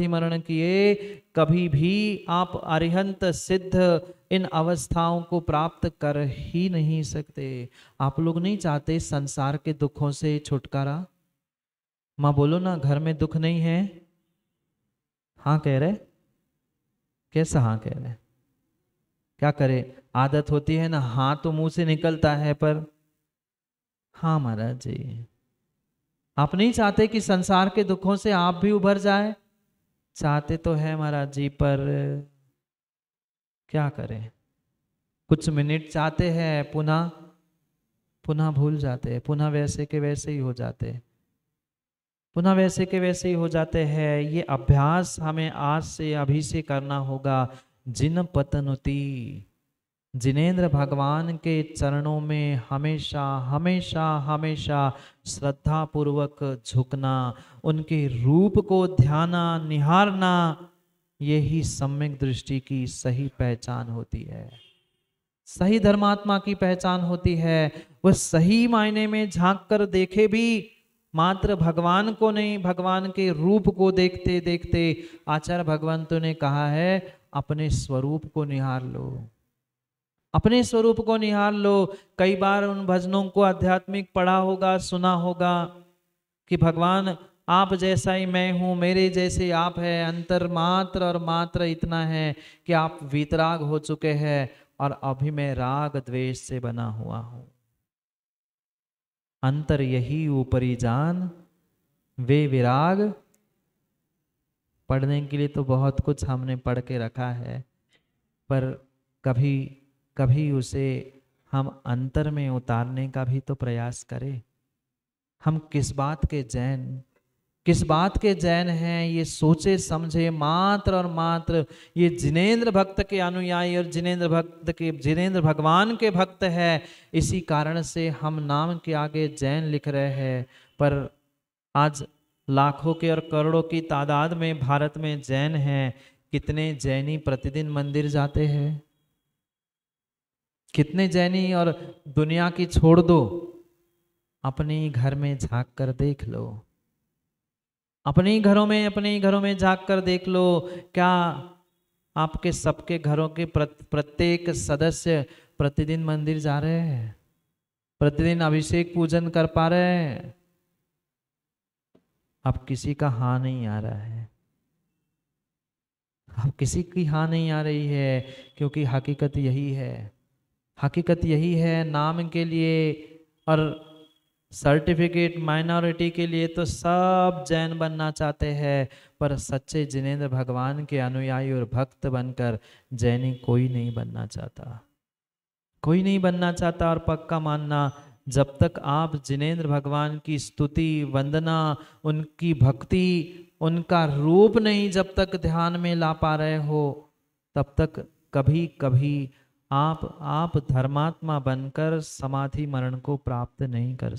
S2: मरण किए कभी भी आप अरिहंत सिद्ध इन अवस्थाओं को प्राप्त कर ही नहीं सकते। आप लोग नहीं चाहते संसार के दुखों से छुटकारा? माँ बोलो ना, घर में दुख नहीं है? हाँ कह रहे? कैसा हाँ कह रहे? क्या करे, आदत होती है ना, हाँ तो मुंह से निकलता है पर हाँ महाराज जी। आप नहीं चाहते कि संसार के दुखों से आप भी उभर जाए? चाहते तो है महाराज जी, पर क्या करें, कुछ मिनट चाहते हैं, पुनः भूल जाते हैं, पुनः वैसे के वैसे ही हो जाते हैं, पुनः वैसे के वैसे ही हो जाते हैं। ये अभ्यास हमें आज से अभी से करना होगा। जिन पतनुति, जिनेंद्र भगवान के चरणों में हमेशा हमेशा हमेशा श्रद्धा पूर्वक झुकना, उनके रूप को ध्याना, निहारना, यही सम्यक दृष्टि की सही पहचान होती है, सही धर्मात्मा की पहचान होती है। वह सही मायने में झांक कर देखे भी, मात्र भगवान को नहीं, भगवान के रूप को देखते देखते आचार्य भगवंतों ने कहा है, अपने स्वरूप को निहार लो, अपने स्वरूप को निहार लो। कई बार उन भजनों को आध्यात्मिक पढ़ा होगा, सुना होगा कि भगवान आप जैसा ही मैं हूं, मेरे जैसे आप है, अंतर मात्र और मात्र इतना है कि आप वीतराग हो चुके हैं और अभी मैं राग द्वेष से बना हुआ हूं। अंतर यही ऊपरी जान वे विराग। पढ़ने के लिए तो बहुत कुछ हमने पढ़ के रखा है, पर कभी कभी उसे हम अंतर में उतारने का भी तो प्रयास करें। हम किस बात के जैन हैं, ये सोचे समझे मात्र और मात्र ये जिनेंद्र भक्त के अनुयायी और जिनेंद्र भगवान के भक्त है। इसी कारण से हम नाम के आगे जैन लिख रहे हैं, पर आज लाखों के और करोड़ों की तादाद में भारत में जैन हैं। कितने जैनी प्रतिदिन मंदिर जाते हैं? कितने जैनी? और दुनिया की छोड़ दो, अपने घर में झांक कर देख लो, अपने ही घरों में झांक कर देख लो। क्या आपके सबके घरों के प्रत्येक सदस्य प्रतिदिन मंदिर जा रहे हैं? प्रतिदिन अभिषेक पूजन कर पा रहे हैं? अब किसी का हाँ नहीं आ रहा है, अब किसी की हाँ नहीं आ रही है, क्योंकि हकीकत यही है, नाम के लिए और सर्टिफिकेट माइनॉरिटी के लिए तो सब जैन बनना चाहते हैं, पर सच्चे जिनेंद्र भगवान के अनुयायी और भक्त बनकर जैनी कोई नहीं बनना चाहता। और पक्का मानना, जब तक आप जिनेंद्र भगवान की स्तुति, वंदना, उनकी भक्ति, उनका रूप नहीं जब तक ध्यान में ला पा रहे हो, तब तक कभी कभी आप धर्मात्मा बनकर समाधि मरण को प्राप्त नहीं कर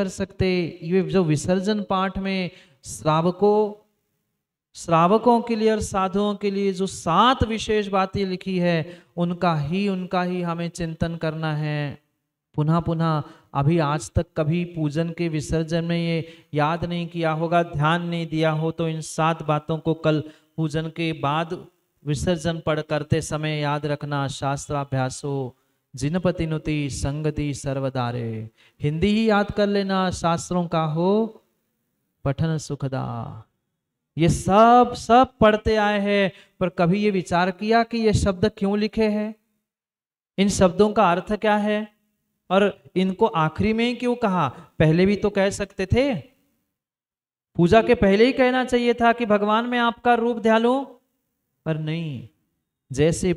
S2: सकते। ये जो विसर्जन पाठ में श्रावकों के लिए और साधुओं के लिए जो 7 विशेष बातें लिखी है, उनका ही हमें चिंतन करना है। पुनः अभी आज तक कभी पूजन के विसर्जन में ये याद नहीं किया होगा, ध्यान नहीं दिया हो, तो इन 7 बातों को कल पूजन के बाद विसर्जन पढ़ करते समय याद रखना। शास्त्राभ्यासो जिनपति नुति संगति सर्वदारे। हिंदी ही याद कर लेना, शास्त्रों का हो पठन सुखदा। ये सब सब पढ़ते आए हैं, पर कभी ये विचार किया कि ये शब्द क्यों लिखे हैं, इन शब्दों का अर्थ क्या है, और इनको आखिरी में ही क्यों कहा? पहले भी तो कह सकते थे, पूजा के पहले ही कहना चाहिए था कि भगवान मैं आपका रूप ध्यान लूं, पर नहीं। जैसे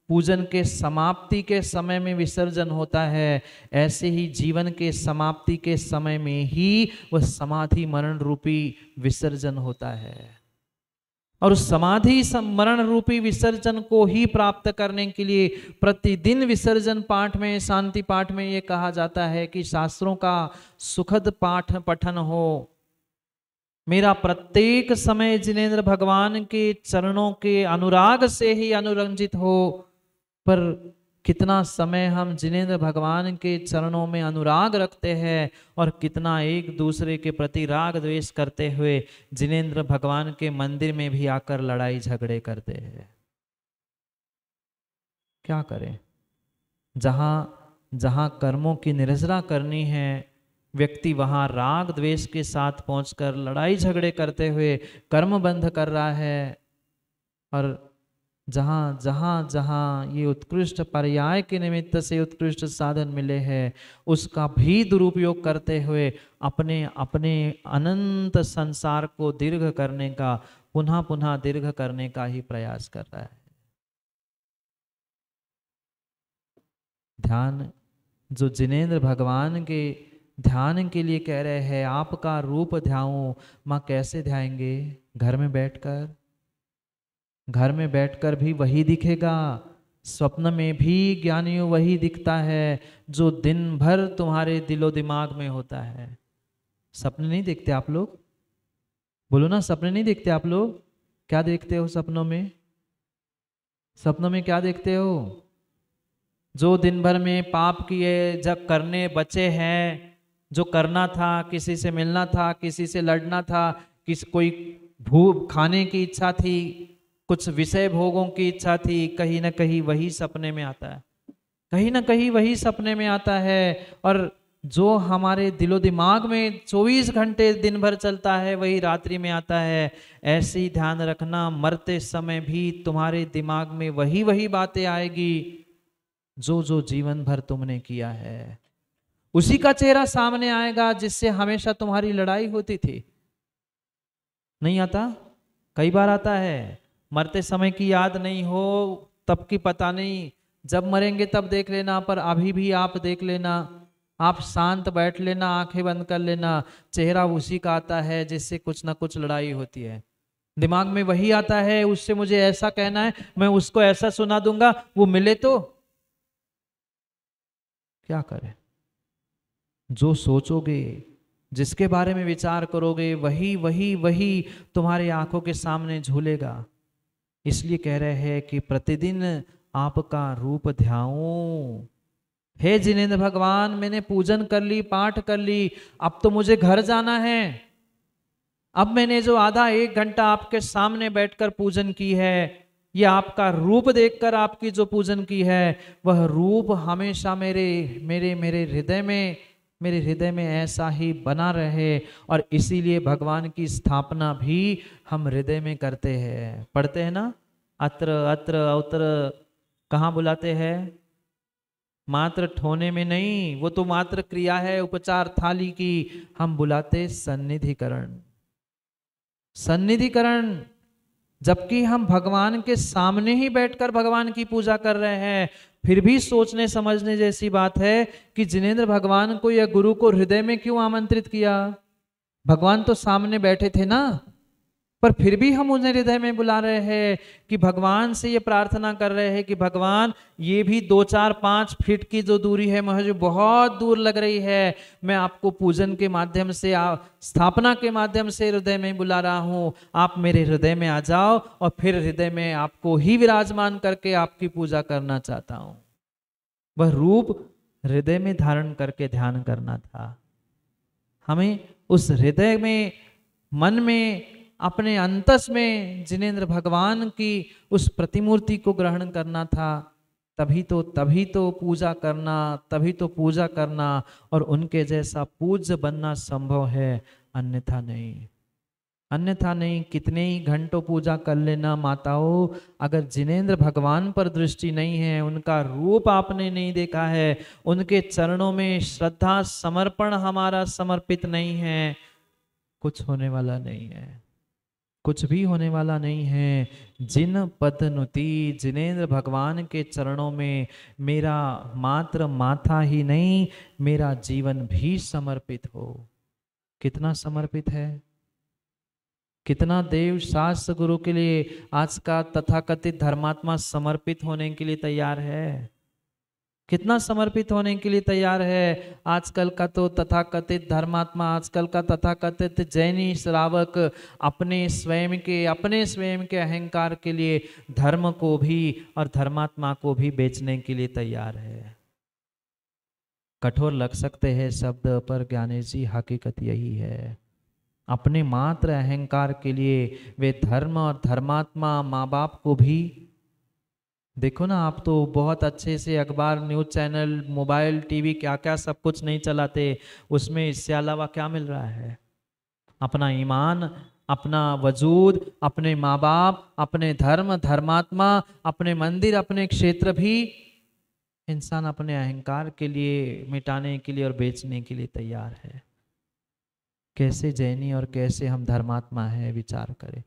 S2: पूजन के समाप्ति के समय में विसर्जन होता है, ऐसे ही जीवन के समाप्ति के समय में ही वह समाधि मरण रूपी विसर्जन होता है। और उस समाधि मरण रूपी विसर्जन को ही प्राप्त करने के लिए प्रतिदिन विसर्जन पाठ में, शांति पाठ में ये कहा जाता है कि शास्त्रों का सुखद पाठ पठन हो। मेरा प्रत्येक समय जिनेंद्र भगवान के चरणों के अनुराग से ही अनुरंजित हो। पर कितना समय हम जिनेंद्र भगवान के चरणों में अनुराग रखते हैं और कितना एक दूसरे के प्रति राग द्वेष करते हुए जिनेंद्र भगवान के मंदिर में भी आकर लड़ाई झगड़े करते हैं। क्या करें? जहां जहां कर्मों की निरजरा करनी है, व्यक्ति वहां राग द्वेष के साथ पहुंचकर लड़ाई झगड़े करते हुए कर्म बंध कर रहा है। और जहाँ जहाँ जहाँ ये उत्कृष्ट पर्याय के निमित्त से उत्कृष्ट साधन मिले हैं, उसका भी दुरुपयोग करते हुए अपने अपने अनंत संसार को दीर्घ करने का, पुनः पुनः दीर्घ करने का ही प्रयास कर रहा है। ध्यान जो जिनेंद्र भगवान के ध्यान के लिए कह रहे हैं, आपका रूप ध्याऊं, माँ कैसे ध्याएंगे? घर में बैठकर। घर में बैठकर भी वही दिखेगा, स्वप्न में भी ज्ञानियों वही दिखता है जो दिन भर तुम्हारे दिलो दिमाग में होता है। सपने नहीं देखते आप लोग? बोलो ना, सपने नहीं देखते आप लोग? क्या देखते हो सपनों में? सपनों में क्या देखते हो? जो दिन भर में पाप किए, जब करने बचे हैं, जो करना था, किसी से मिलना था, किसी से लड़ना था, कोई भूख खाने की इच्छा थी, कुछ विषय भोगों की इच्छा थी, कहीं ना कहीं वही सपने में आता है, कहीं ना कहीं वही सपने में आता है। और जो हमारे दिलो दिमाग में 24 घंटे दिन भर चलता है, वही रात्रि में आता है। ऐसे ही ध्यान रखना, मरते समय भी तुम्हारे दिमाग में वही वही बातें आएगी जो जो जीवन भर तुमने किया है। उसी का चेहरा सामने आएगा जिससे हमेशा तुम्हारी लड़ाई होती थी। नहीं आता? कई बार आता है। मरते समय की याद नहीं हो तब की पता नहीं, जब मरेंगे तब देख लेना, पर अभी भी आप देख लेना, आप शांत बैठ लेना, आंखें बंद कर लेना, चेहरा उसी का आता है जिससे कुछ ना कुछ लड़ाई होती है। दिमाग में वही आता है, उससे मुझे ऐसा कहना है, मैं उसको ऐसा सुना दूंगा, वो मिले तो क्या करें? जो सोचोगे, जिसके बारे में विचार करोगे, वही वही वही तुम्हारी आंखों के सामने झूलेगा। इसलिए कह रहे हैं कि प्रतिदिन आपका रूप ध्याऊं। हे जिनेंद्र भगवान, मैंने पूजन कर ली, पाठ कर ली, अब तो मुझे घर जाना है। अब मैंने जो आधा एक घंटा आपके सामने बैठकर पूजन की है, ये आपका रूप देखकर आपकी जो पूजन की है, वह रूप हमेशा मेरे मेरे मेरे हृदय में ऐसा ही बना रहे। और इसीलिए भगवान की स्थापना भी हम हृदय में करते हैं, पढ़ते हैं ना, अत्र अत्र अत्र, कहाँ बुलाते हैं? मात्र ठोने में नहीं, वो तो मात्र क्रिया है उपचार थाली की। हम बुलाते सन्निधिकरण, सन्निधिकरण। जबकि हम भगवान के सामने ही बैठकर भगवान की पूजा कर रहे हैं, फिर भी सोचने समझने जैसी बात है कि जिनेंद्र भगवान को या गुरु को हृदय में क्यों आमंत्रित किया? भगवान तो सामने बैठे थे ना, पर फिर भी हम उन्हें हृदय में बुला रहे हैं कि भगवान से ये प्रार्थना कर रहे हैं कि भगवान, ये भी 2-4-5 फीट की जो दूरी है मुझे बहुत दूर लग रही है, मैं आपको पूजन के माध्यम से, स्थापना के माध्यम से हृदय में बुला रहा हूँ, आप मेरे हृदय में आ जाओ और फिर हृदय में आपको ही विराजमान करके आपकी पूजा करना चाहता हूँ। वह रूप हृदय में धारण करके ध्यान करना था। हमें उस हृदय में, मन में, अपने अंतस में जिनेंद्र भगवान की उस प्रतिमूर्ति को ग्रहण करना था, तभी तो पूजा करना, तभी तो पूजा करना और उनके जैसा पूज्य बनना संभव है, अन्यथा नहीं। अन्यथा नहीं। कितने ही घंटों पूजा कर लेना माताओं, अगर जिनेंद्र भगवान पर दृष्टि नहीं है, उनका रूप आपने नहीं देखा है, उनके चरणों में श्रद्धा समर्पण हमारा समर्पित नहीं है, कुछ होने वाला नहीं है, कुछ भी होने वाला नहीं है। जिन पदनुति जिनेंद्र भगवान के चरणों में मेरा मात्र माथा ही नहीं, मेरा जीवन भी समर्पित हो। कितना समर्पित है, कितना देव शास्त्र गुरु के लिए आज का तथाकथित धर्मात्मा समर्पित होने के लिए तैयार है, कितना समर्पित होने के लिए तैयार है। आजकल का तो तथाकथित धर्मात्मा, आजकल का तथाकथित जैनी श्रावक अपने स्वयं के अहंकार के लिए धर्म को भी और धर्मात्मा को भी बेचने के लिए तैयार है। कठोर लग सकते हैं शब्द, पर ज्ञानी जी हकीकत यही है। अपने मात्र अहंकार के लिए वे धर्म और धर्मात्मा माँ बाप को भी, देखो ना, आप तो बहुत अच्छे से अखबार, न्यूज चैनल, मोबाइल, टीवी, क्या क्या सब कुछ नहीं चलाते, उसमें इससे अलावा क्या मिल रहा है? अपना ईमान, अपना वजूद, अपने माँ बाप, अपने धर्म, धर्मात्मा, अपने मंदिर, अपने क्षेत्र भी इंसान अपने अहंकार के लिए मिटाने के लिए और बेचने के लिए तैयार है। कैसे जैनी और कैसे हम धर्मात्मा है, विचार करें।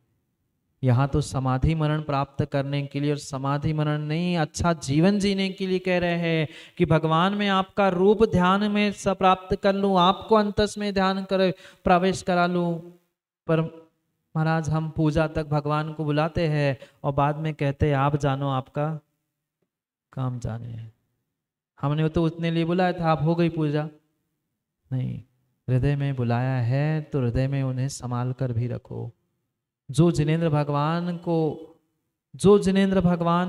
S2: यहाँ तो समाधि मरण प्राप्त करने के लिए, और समाधि मरण नहीं, अच्छा जीवन जीने के लिए कह रहे हैं कि भगवान में आपका रूप ध्यान में सब प्राप्त कर लूँ, आपको अंतस में ध्यान कर प्रवेश करा लूँ। पर महाराज हम पूजा तक भगवान को बुलाते हैं और बाद में कहते हैं आप जानो, आपका काम जाने। हमने तो उतने लिए बुलाया था, आप हो गई पूजा? नहीं, हृदय में बुलाया है तो हृदय में उन्हें संभाल कर भी रखो। जो जिनेंद्र भगवान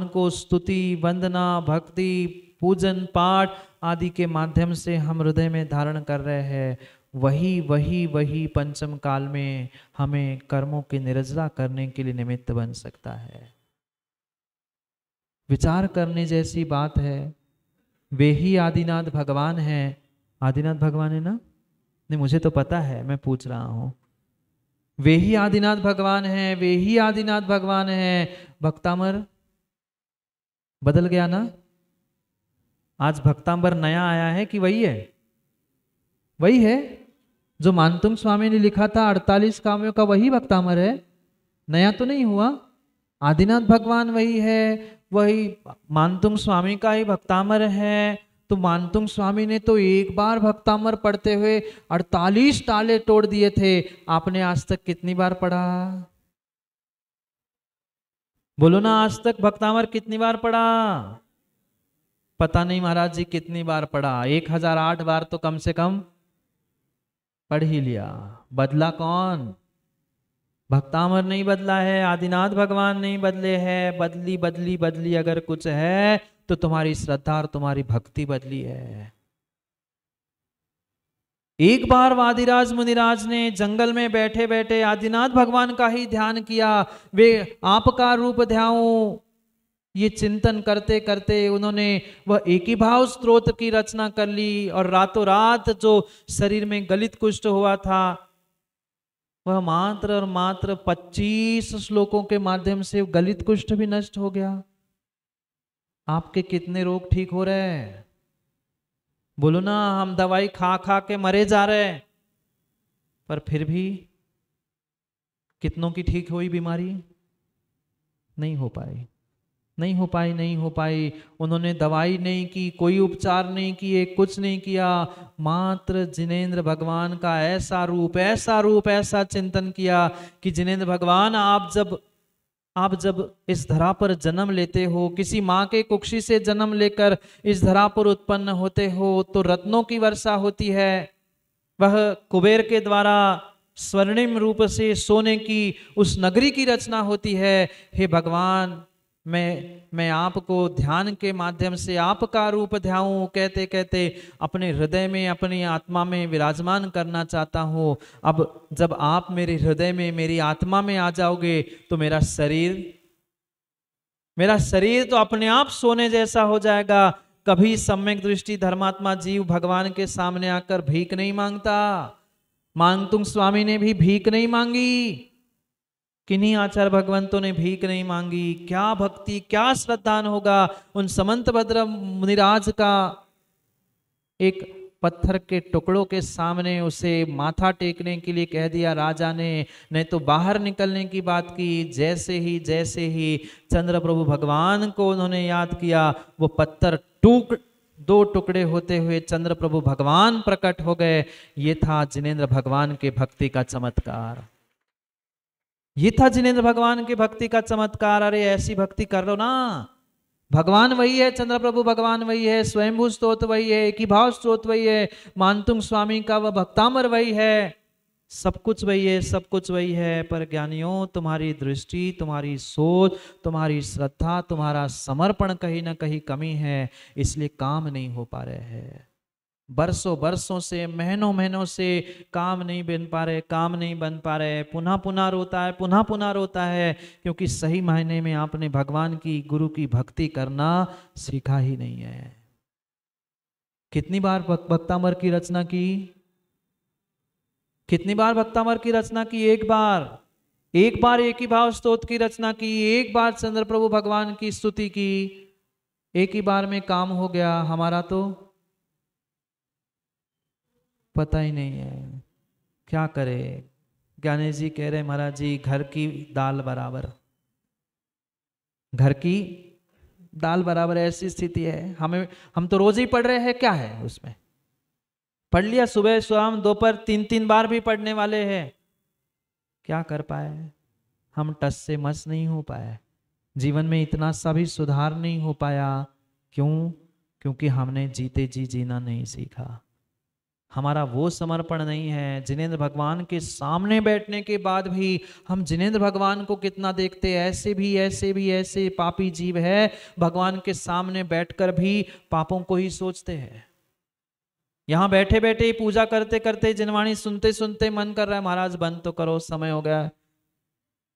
S2: को स्तुति, वंदना, भक्ति, पूजन, पाठ आदि के माध्यम से हम हृदय में धारण कर रहे हैं, वही पंचम काल में हमें कर्मों की निर्जरा करने के लिए निमित्त बन सकता है। विचार करने जैसी बात है। वे ही आदिनाथ भगवान है। आदिनाथ भगवान है ना? नहीं, मुझे तो पता है, मैं पूछ रहा हूं। वे ही आदिनाथ भगवान है, वे ही आदिनाथ भगवान है। भक्तामर बदल गया ना? आज भक्तांबर नया आया है कि वही है? वही है जो मानतुंग स्वामी ने लिखा था 48 काव्यों का, वही भक्तामर है, नया तो नहीं हुआ। आदिनाथ भगवान वही है, वही मानतुंग स्वामी का ही भक्तामर है। तो मानतुंग स्वामी ने तो एक बार भक्तामर पढ़ते हुए 48 ताले तोड़ दिए थे। आपने आज तक कितनी बार पढ़ा? बोलो ना, आज तक भक्तामर कितनी बार पढ़ा? पता नहीं महाराज जी कितनी बार पढ़ा, 1008 बार तो कम से कम पढ़ ही लिया। बदला कौन? भक्तामर नहीं बदला है, आदिनाथ भगवान नहीं बदले हैं। बदली अगर कुछ है तो तुम्हारी श्रद्धा और तुम्हारी भक्ति बदली है। एक बार वादिराज मुनिराज ने जंगल में बैठे बैठे आदिनाथ भगवान का ही ध्यान किया। वे आपका रूप ध्याऊं, ये चिंतन करते करते उन्होंने वह एक ही भाव स्तोत्र की रचना कर ली, और रातों रात जो शरीर में गलित कुष्ठ हुआ था वह मात्र और मात्र 25 श्लोकों के माध्यम से गलित कुष्ठ भी नष्ट हो गया। आपके कितने रोग ठीक हो रहे हैं? बोलो ना, हम दवाई खा खा के मरे जा रहे हैं, पर फिर भी कितनों की ठीक हुई बीमारी? नहीं हो पाई। उन्होंने दवाई नहीं की, कोई उपचार नहीं किए, कुछ नहीं किया। मात्र जिनेंद्र भगवान का ऐसा रूप ऐसा चिंतन किया कि जिनेंद्र भगवान, आप जब इस धरा पर जन्म लेते हो, किसी माँ के कुक्षी से जन्म लेकर इस धरा पर उत्पन्न होते हो, तो रत्नों की वर्षा होती है। वह कुबेर के द्वारा स्वर्णिम रूप से सोने की उस नगरी की रचना होती है। हे भगवान, मैं आपको ध्यान के माध्यम से आपका रूप ध्याऊं कहते कहते अपने हृदय में, अपनी आत्मा में विराजमान करना चाहता हूं। अब जब आप मेरे हृदय में, मेरी आत्मा में आ जाओगे तो मेरा शरीर मेरा शरीर तो अपने आप सोने जैसा हो जाएगा। कभी सम्यक दृष्टि धर्मात्मा जीव भगवान के सामने आकर भीख नहीं मांगता। मांगतुंग स्वामी ने भी भीख नहीं मांगी, किन्हीं आचार्य भगवंतों ने भीख नहीं मांगी। क्या भक्ति, क्या श्रद्धान होगा उन समंत भद्र मुनिराज का। एक पत्थर के टुकड़ों के सामने उसे माथा टेकने के लिए कह दिया राजा ने, नहीं तो बाहर निकलने की बात की। जैसे ही चंद्र प्रभु भगवान को उन्होंने याद किया, वो पत्थर दो टुकड़े होते हुए चंद्र प्रभु भगवान प्रकट हो गए। ये था जिनेंद्र भगवान के भक्ति का चमत्कार। ये था जिनेंद्र भगवान की भक्ति का चमत्कार। अरे ऐसी भक्ति कर लो ना। भगवान वही है, चंद्र प्रभु भगवान वही है, स्वयंभू स्तोत वही है, एक ही भाव स्तोत वही है, मानतुंग स्वामी का वह भक्तामर वही है, सब कुछ वही है, सब कुछ वही है। पर ज्ञानियों, तुम्हारी दृष्टि, तुम्हारी सोच, तुम्हारी श्रद्धा, तुम्हारा समर्पण कहीं ना कहीं कमी है, इसलिए काम नहीं हो पा रहे हैं। बरसों से, महीनों से काम नहीं बन पा रहे, काम नहीं बन पा रहे। पुनः रोता है, पुनः रोता है, क्योंकि सही मायने में आपने भगवान की, गुरु की भक्ति करना सीखा ही नहीं है। कितनी बार भक्तामर की रचना की? कितनी बार भक्तामर की रचना की? एक बार एक ही भाव स्तोत्र की रचना की, एक बार चंद्र प्रभु भगवान की स्तुति की, एक ही बार में काम हो गया। हमारा तो पता ही नहीं है, क्या करे। ज्ञानेश जी कह रहे महाराज जी, घर की दाल बराबर, घर की दाल बराबर ऐसी स्थिति है। हम तो रोज ही पढ़ रहे हैं, क्या है उसमें? पढ़ लिया, सुबह शाम दोपहर 3 बार भी पढ़ने वाले हैं। क्या कर पाए? हम टस से मस नहीं हो पाए, जीवन में इतना सा भी सुधार नहीं हो पाया। क्यों? क्योंकि हमने जीते जी जीना नहीं सीखा। हमारा वो समर्पण नहीं है। जिनेंद्र भगवान के सामने बैठने के बाद भी हम जिनेंद्र भगवान को कितना देखते, ऐसे पापी जीव है, भगवान के सामने बैठकर भी पापों को ही सोचते हैं। यहां बैठे बैठे पूजा करते करते, जिनवाणी सुनते सुनते मन कर रहा है महाराज बंद तो करो, समय हो गया,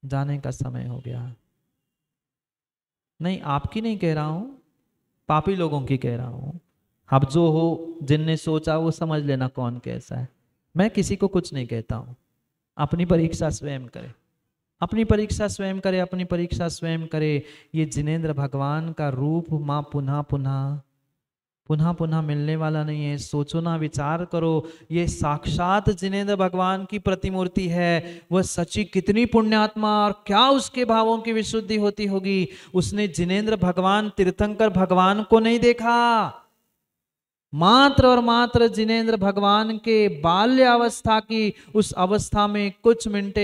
S2: जाने का समय हो गया। नहीं, आपकी नहीं कह रहा हूं, पापी लोगों की कह रहा हूं। अब जो हो, जिनने सोचा वो समझ लेना कौन कैसा है। मैं किसी को कुछ नहीं कहता हूं। अपनी परीक्षा स्वयं करे, अपनी परीक्षा स्वयं करे, अपनी परीक्षा स्वयं करे। ये जिनेंद्र भगवान का रूप मां पुनः मिलने वाला नहीं है। सोचो ना, विचार करो, ये साक्षात जिनेंद्र भगवान की प्रतिमूर्ति है। वह सच्ची कितनी पुण्यात्मा, और क्या उसके भावों की विशुद्धि होती होगी। उसने जिनेंद्र भगवान, तीर्थंकर भगवान को नहीं देखा, मात्र और मात्र जिनेंद्र भगवान के बाल्यावस्था की उस अवस्था में कुछ मिनट,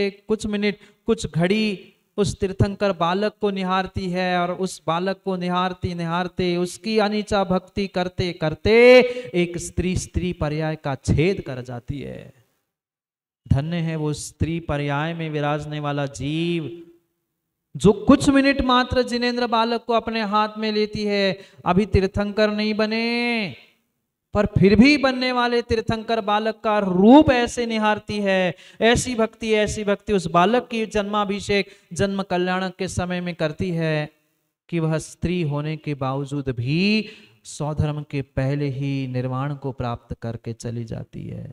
S2: कुछ घड़ी उस तीर्थंकर बालक को निहारती है, और उस बालक को निहारते उसकी अनीचा भक्ति करते करते एक स्त्री पर्याय का छेद कर जाती है। धन्य है वो स्त्री पर्याय में विराजने वाला जीव, जो कुछ मिनट मात्र जिनेंद्र बालक को अपने हाथ में लेती है। अभी तीर्थंकर नहीं बने, पर फिर भी बनने वाले तीर्थंकर बालक का रूप ऐसे निहारती है। ऐसी भक्ति उस बालक की जन्माभिषेक, जन्म कल्याण के समय में करती है कि वह स्त्री होने के बावजूद भी स्वधर्म के पहले ही निर्वाण को प्राप्त करके चली जाती है।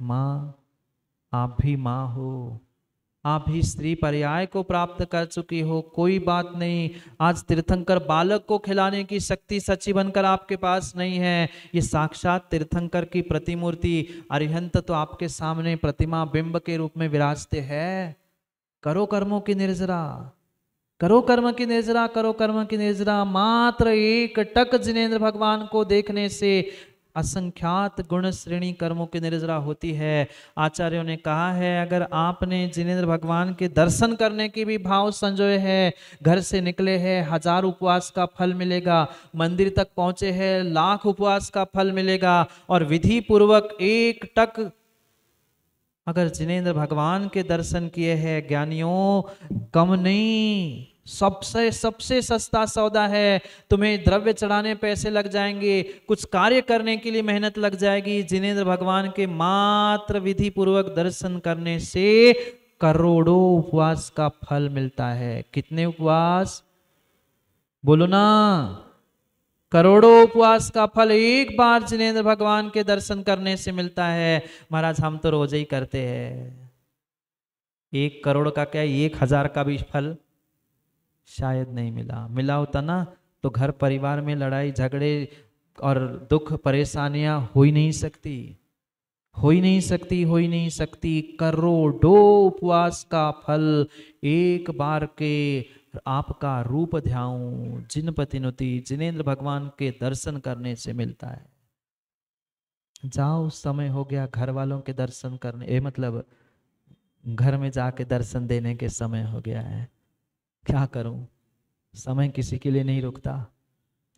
S2: मां, आप भी मां हो, आप भी स्त्री पर्याय को प्राप्त कर चुकी हो। कोई बात नहीं, आज तीर्थंकर बालक को खिलाने की शक्ति सच्ची बनकर आपके पास नहीं है। ये साक्षात तीर्थंकर की प्रतिमूर्ति अरिहंत तो आपके सामने प्रतिमा बिंब के रूप में विराजते हैं। करो कर्मों की निर्जरा, करो कर्म की निर्जरा, करो कर्म की निर्जरा। मात्र एक टक जिनेंद्र भगवान को देखने से असंख्यात गुण श्रेणी कर्मों की निर्जरा होती है। आचार्यों ने कहा है, अगर आपने जिनेंद्र भगवान के दर्शन करने के भी भाव संजोए हैं, घर से निकले हैं 1000 उपवास का फल मिलेगा, मंदिर तक पहुंचे हैं 1,00,000 उपवास का फल मिलेगा, और विधि पूर्वक एक टक अगर जिनेंद्र भगवान के दर्शन किए हैं ज्ञानियों, कम नहीं, सबसे सस्ता सौदा है। तुम्हें द्रव्य चढ़ाने पैसे लग जाएंगे, कुछ कार्य करने के लिए मेहनत लग जाएगी। जिनेंद्र भगवान के मात्र विधि पूर्वक दर्शन करने से करोड़ों उपवास का फल मिलता है। कितने उपवास? बोलो ना। करोड़ों उपवास का फल एक बार जिनेंद्र भगवान के दर्शन करने से मिलता है। महाराज हम तो रोज ही करते हैं, 1 करोड़ का क्या 1,000 का भी फल शायद नहीं मिला। मिला होता ना तो घर परिवार में लड़ाई झगड़े और दुख परेशानियां हो ही नहीं सकती, हो ही नहीं सकती, हो ही नहीं सकती। करोड़ों उपवास का फल एक बार के आपका रूप ध्याऊं जिनपतिनुति जिनेंद्र भगवान के दर्शन करने से मिलता है। जाओ, समय हो गया घर वालों के दर्शन करने, मतलब घर में जाके दर्शन देने के समय हो गया है। क्या करूं, समय किसी के लिए नहीं रुकता,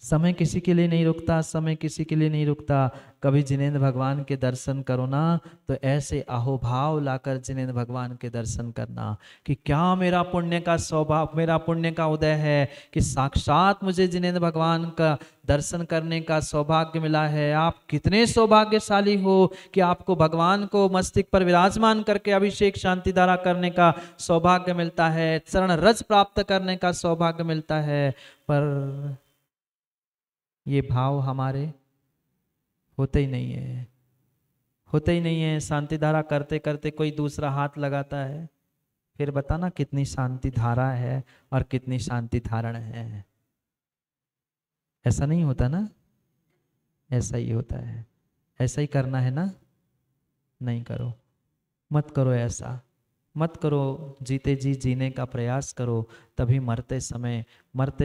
S2: समय किसी के लिए नहीं रुकता, समय किसी के लिए नहीं रुकता। कभी जिनेंद्र भगवान के दर्शन करो ना तो ऐसे अहोभाव लाकर जिनेंद्र भगवान के दर्शन करना कि क्या मेरा पुण्य का सौभाग्य, मेरा पुण्य का उदय है कि साक्षात मुझे जिनेंद्र भगवान का दर्शन करने का सौभाग्य मिला है। आप कितने सौभाग्यशाली हो कि आपको भगवान को मस्तिष्क पर विराजमान करके अभिषेक शांति धारा करने का सौभाग्य मिलता है, चरण रज प्राप्त करने का सौभाग्य मिलता है। पर ये भाव हमारे होते ही नहीं है, होते ही नहीं है। शांति धारा करते करते कोई दूसरा हाथ लगाता है, फिर बताना कितनी शांति धारा है और कितनी शांति धारण है। ऐसा नहीं होता ना, ऐसा ही होता है। ऐसा ही करना है ना, नहीं करो, मत करो, ऐसा मत करो। जीते जी जीने का प्रयास करो, तभी मरते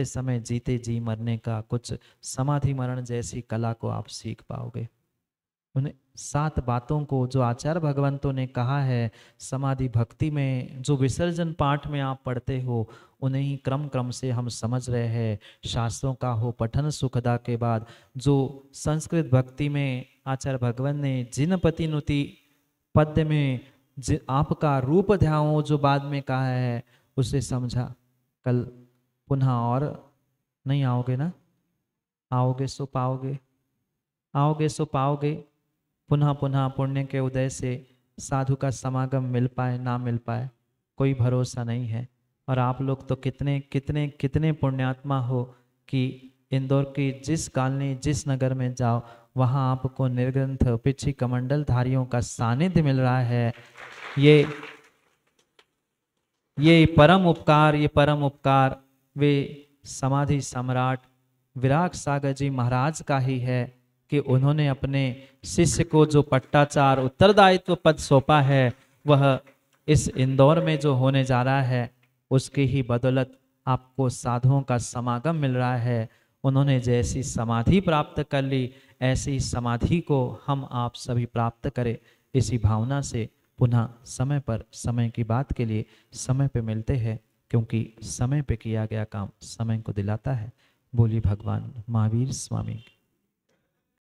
S2: समय जीते जी मरने का कुछ समाधि मरण जैसी कला को आप सीख पाओगे। उन 7 बातों को जो आचार्य भगवंतों ने कहा है समाधि भक्ति में, जो विसर्जन पाठ में आप पढ़ते हो, उन्हें ही क्रम क्रम से हम समझ रहे हैं। शास्त्रों का हो पठन सुखदा के बाद जो संस्कृत भक्ति में आचार्य भगवंत ने जिनपतिनुति पद्य में आपका रूप ध्याओ जो बाद में कहा है, उसे समझा। कल पुनः और नहीं आओगे ना, आओगे सो पाओगे, आओगे सो पाओगे। पुनः पुनः पुण्य के उदय से साधु का समागम मिल पाए ना मिल पाए कोई भरोसा नहीं है। और आप लोग तो कितने कितने कितने पुण्यात्मा हो कि इंदौर की जिस कॉलोनी जिस नगर में जाओ वहाँ आपको निर्ग्रंथ पिछी कमंडल धारियों का सानिध्य मिल रहा है। ये परम उपकार, ये परम उपकार वे समाधि सम्राट विराग सागर जी महाराज का ही है कि उन्होंने अपने शिष्य को जो पट्टाचार उत्तरदायित्व पद सौंपा है वह इस इंदौर में जो होने जा रहा है उसकी ही बदौलत आपको साधुओं का समागम मिल रहा है। उन्होंने जैसी समाधि प्राप्त कर ली ऐसी समाधि को हम आप सभी प्राप्त करें। इसी भावना से पुनः समय पर समय की बात के लिए समय पे मिलते हैं, क्योंकि समय पे किया गया काम समय को दिलाता है। बोलिए भगवान महावीर स्वामी।